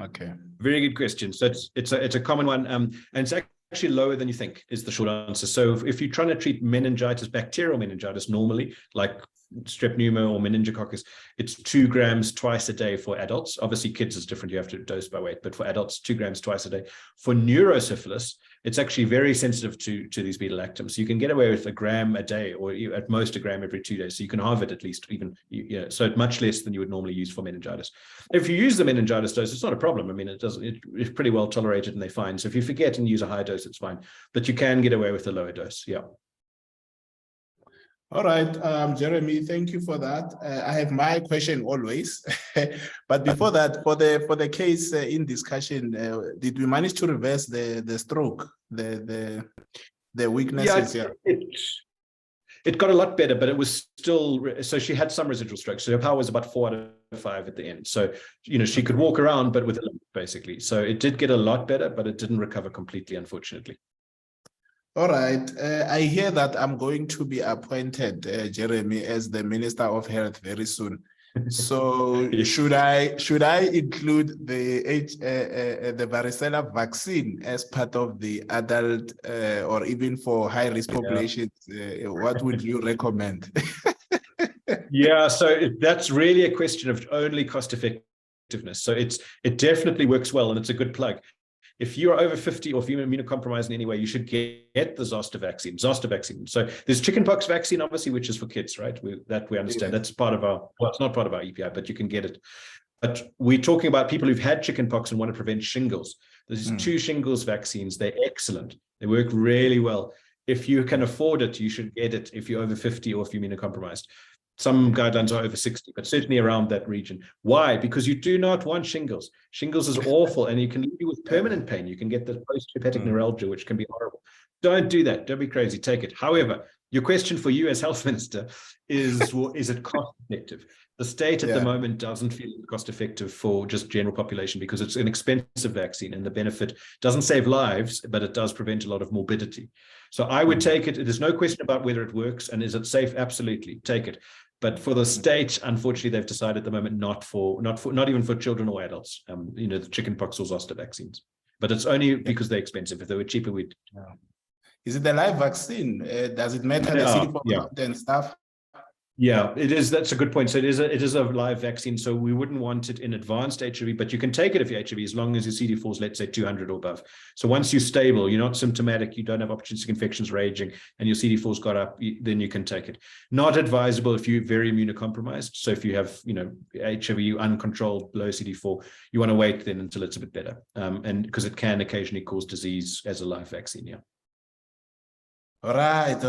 Okay. Very good question. So it's a common one, and it's actually lower than you think is the short answer. So if you're trying to treat meningitis, bacterial meningitis normally, like strep pneumo or meningococcus, it's 2 grams twice a day for adults. Obviously kids is different, you have to dose by weight, but for adults 2 grams twice a day. For neurosyphilis, it's actually very sensitive to these beta-lactams. So you can get away with 1 gram a day, or at most 1 gram every 2 days. So you can halve it at least, even, so much less than you would normally use for meningitis. If you use the meningitis dose, it's not a problem. I mean, it's pretty well tolerated and they're fine. So if you forget and use a high dose, it's fine, but you can get away with a lower dose. Yeah. All right, Jeremy, thank you for that. I have my question always, but before that, for the case in discussion, did we manage to reverse the stroke, the weaknesses? Yeah, It got a lot better, but it was still, so she had some residual stroke. So her power was about 4 out of 5 at the end. So, she could walk around, but with a limp, basically. So it did get a lot better, but it didn't recover completely, unfortunately. All right. I hear that I'm going to be appointed, Jeremy, as the Minister of Health very soon. So should I include the varicella vaccine as part of the adult or even for high risk populations? What would you recommend? Yeah, so that's really a question of only cost effectiveness. So it definitely works well, and it's a good plug. If you're over 50 or if you're immunocompromised in any way, you should get the Zoster vaccine. So there's chickenpox vaccine, obviously, which is for kids, right? We understand. That's part of our, well, it's not part of our EPI, but you can get it. But we're talking about people who've had chickenpox and want to prevent shingles. There's 2 shingles vaccines. They're excellent. They work really well. If you can afford it, you should get it if you're over 50 or if you're immunocompromised. Some guidelines are over 60, but certainly around that region. Why? Because you do not want shingles. Shingles is awful, and you can leave you with permanent pain. You can get the post-herpetic neuralgia, which can be horrible. Don't do that. Don't be crazy. Take it. However, your question for you as health minister is, well, is it cost effective? The state at the moment doesn't feel it's cost effective for just general population because it's an expensive vaccine, and the benefit doesn't save lives, but it does prevent a lot of morbidity. So I would take it. There's no question about whether it works, and is it safe? Absolutely, take it. But for the state, unfortunately, they've decided at the moment not even for children or adults. The chickenpox or Zoster vaccines. But it's only because they're expensive. If they were cheaper, we'd. Is it a live vaccine? Does it matter the CD4 and stuff? Yeah, it is. That's a good point. So it is a live vaccine. So we wouldn't want it in advanced HIV, but you can take it if you're HIV as long as your CD4 is, let's say, 200 or above. So once you're stable, you're not symptomatic, you don't have opportunistic infections raging, and your CD4's got up, then you can take it. Not advisable if you're very immunocompromised. So if you have, HIV uncontrolled, low CD4, you want to wait then until it's a bit better, and because it can occasionally cause disease as a live vaccine. Yeah. All right.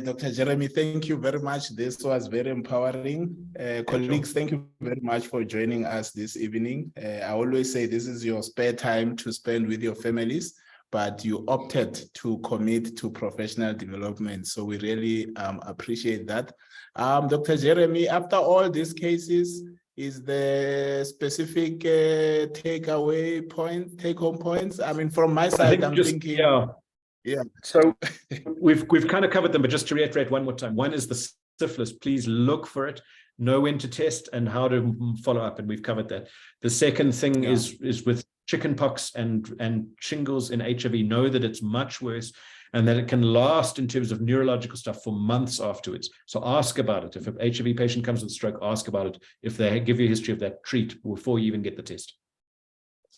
Dr. Jeremy, thank you very much. This was very empowering. Colleagues, thank you very much for joining us this evening. I always say this is your spare time to spend with your families, but you opted to commit to professional development. So we really appreciate that. Dr. Jeremy, after all these cases, is the specific take-home points? I mean, from my side, I'm thinking... Yeah. So we've kind of covered them, but just to reiterate one more time. One is the syphilis. Please look for it, know when to test and how to follow up, and we've covered that. The second thing is with chickenpox and shingles in HIV. Know that it's much worse and that it can last in terms of neurological stuff for months afterwards. So ask about it. If an HIV patient comes with a stroke, ask about it. If they give you a history of that, treat before you even get the test.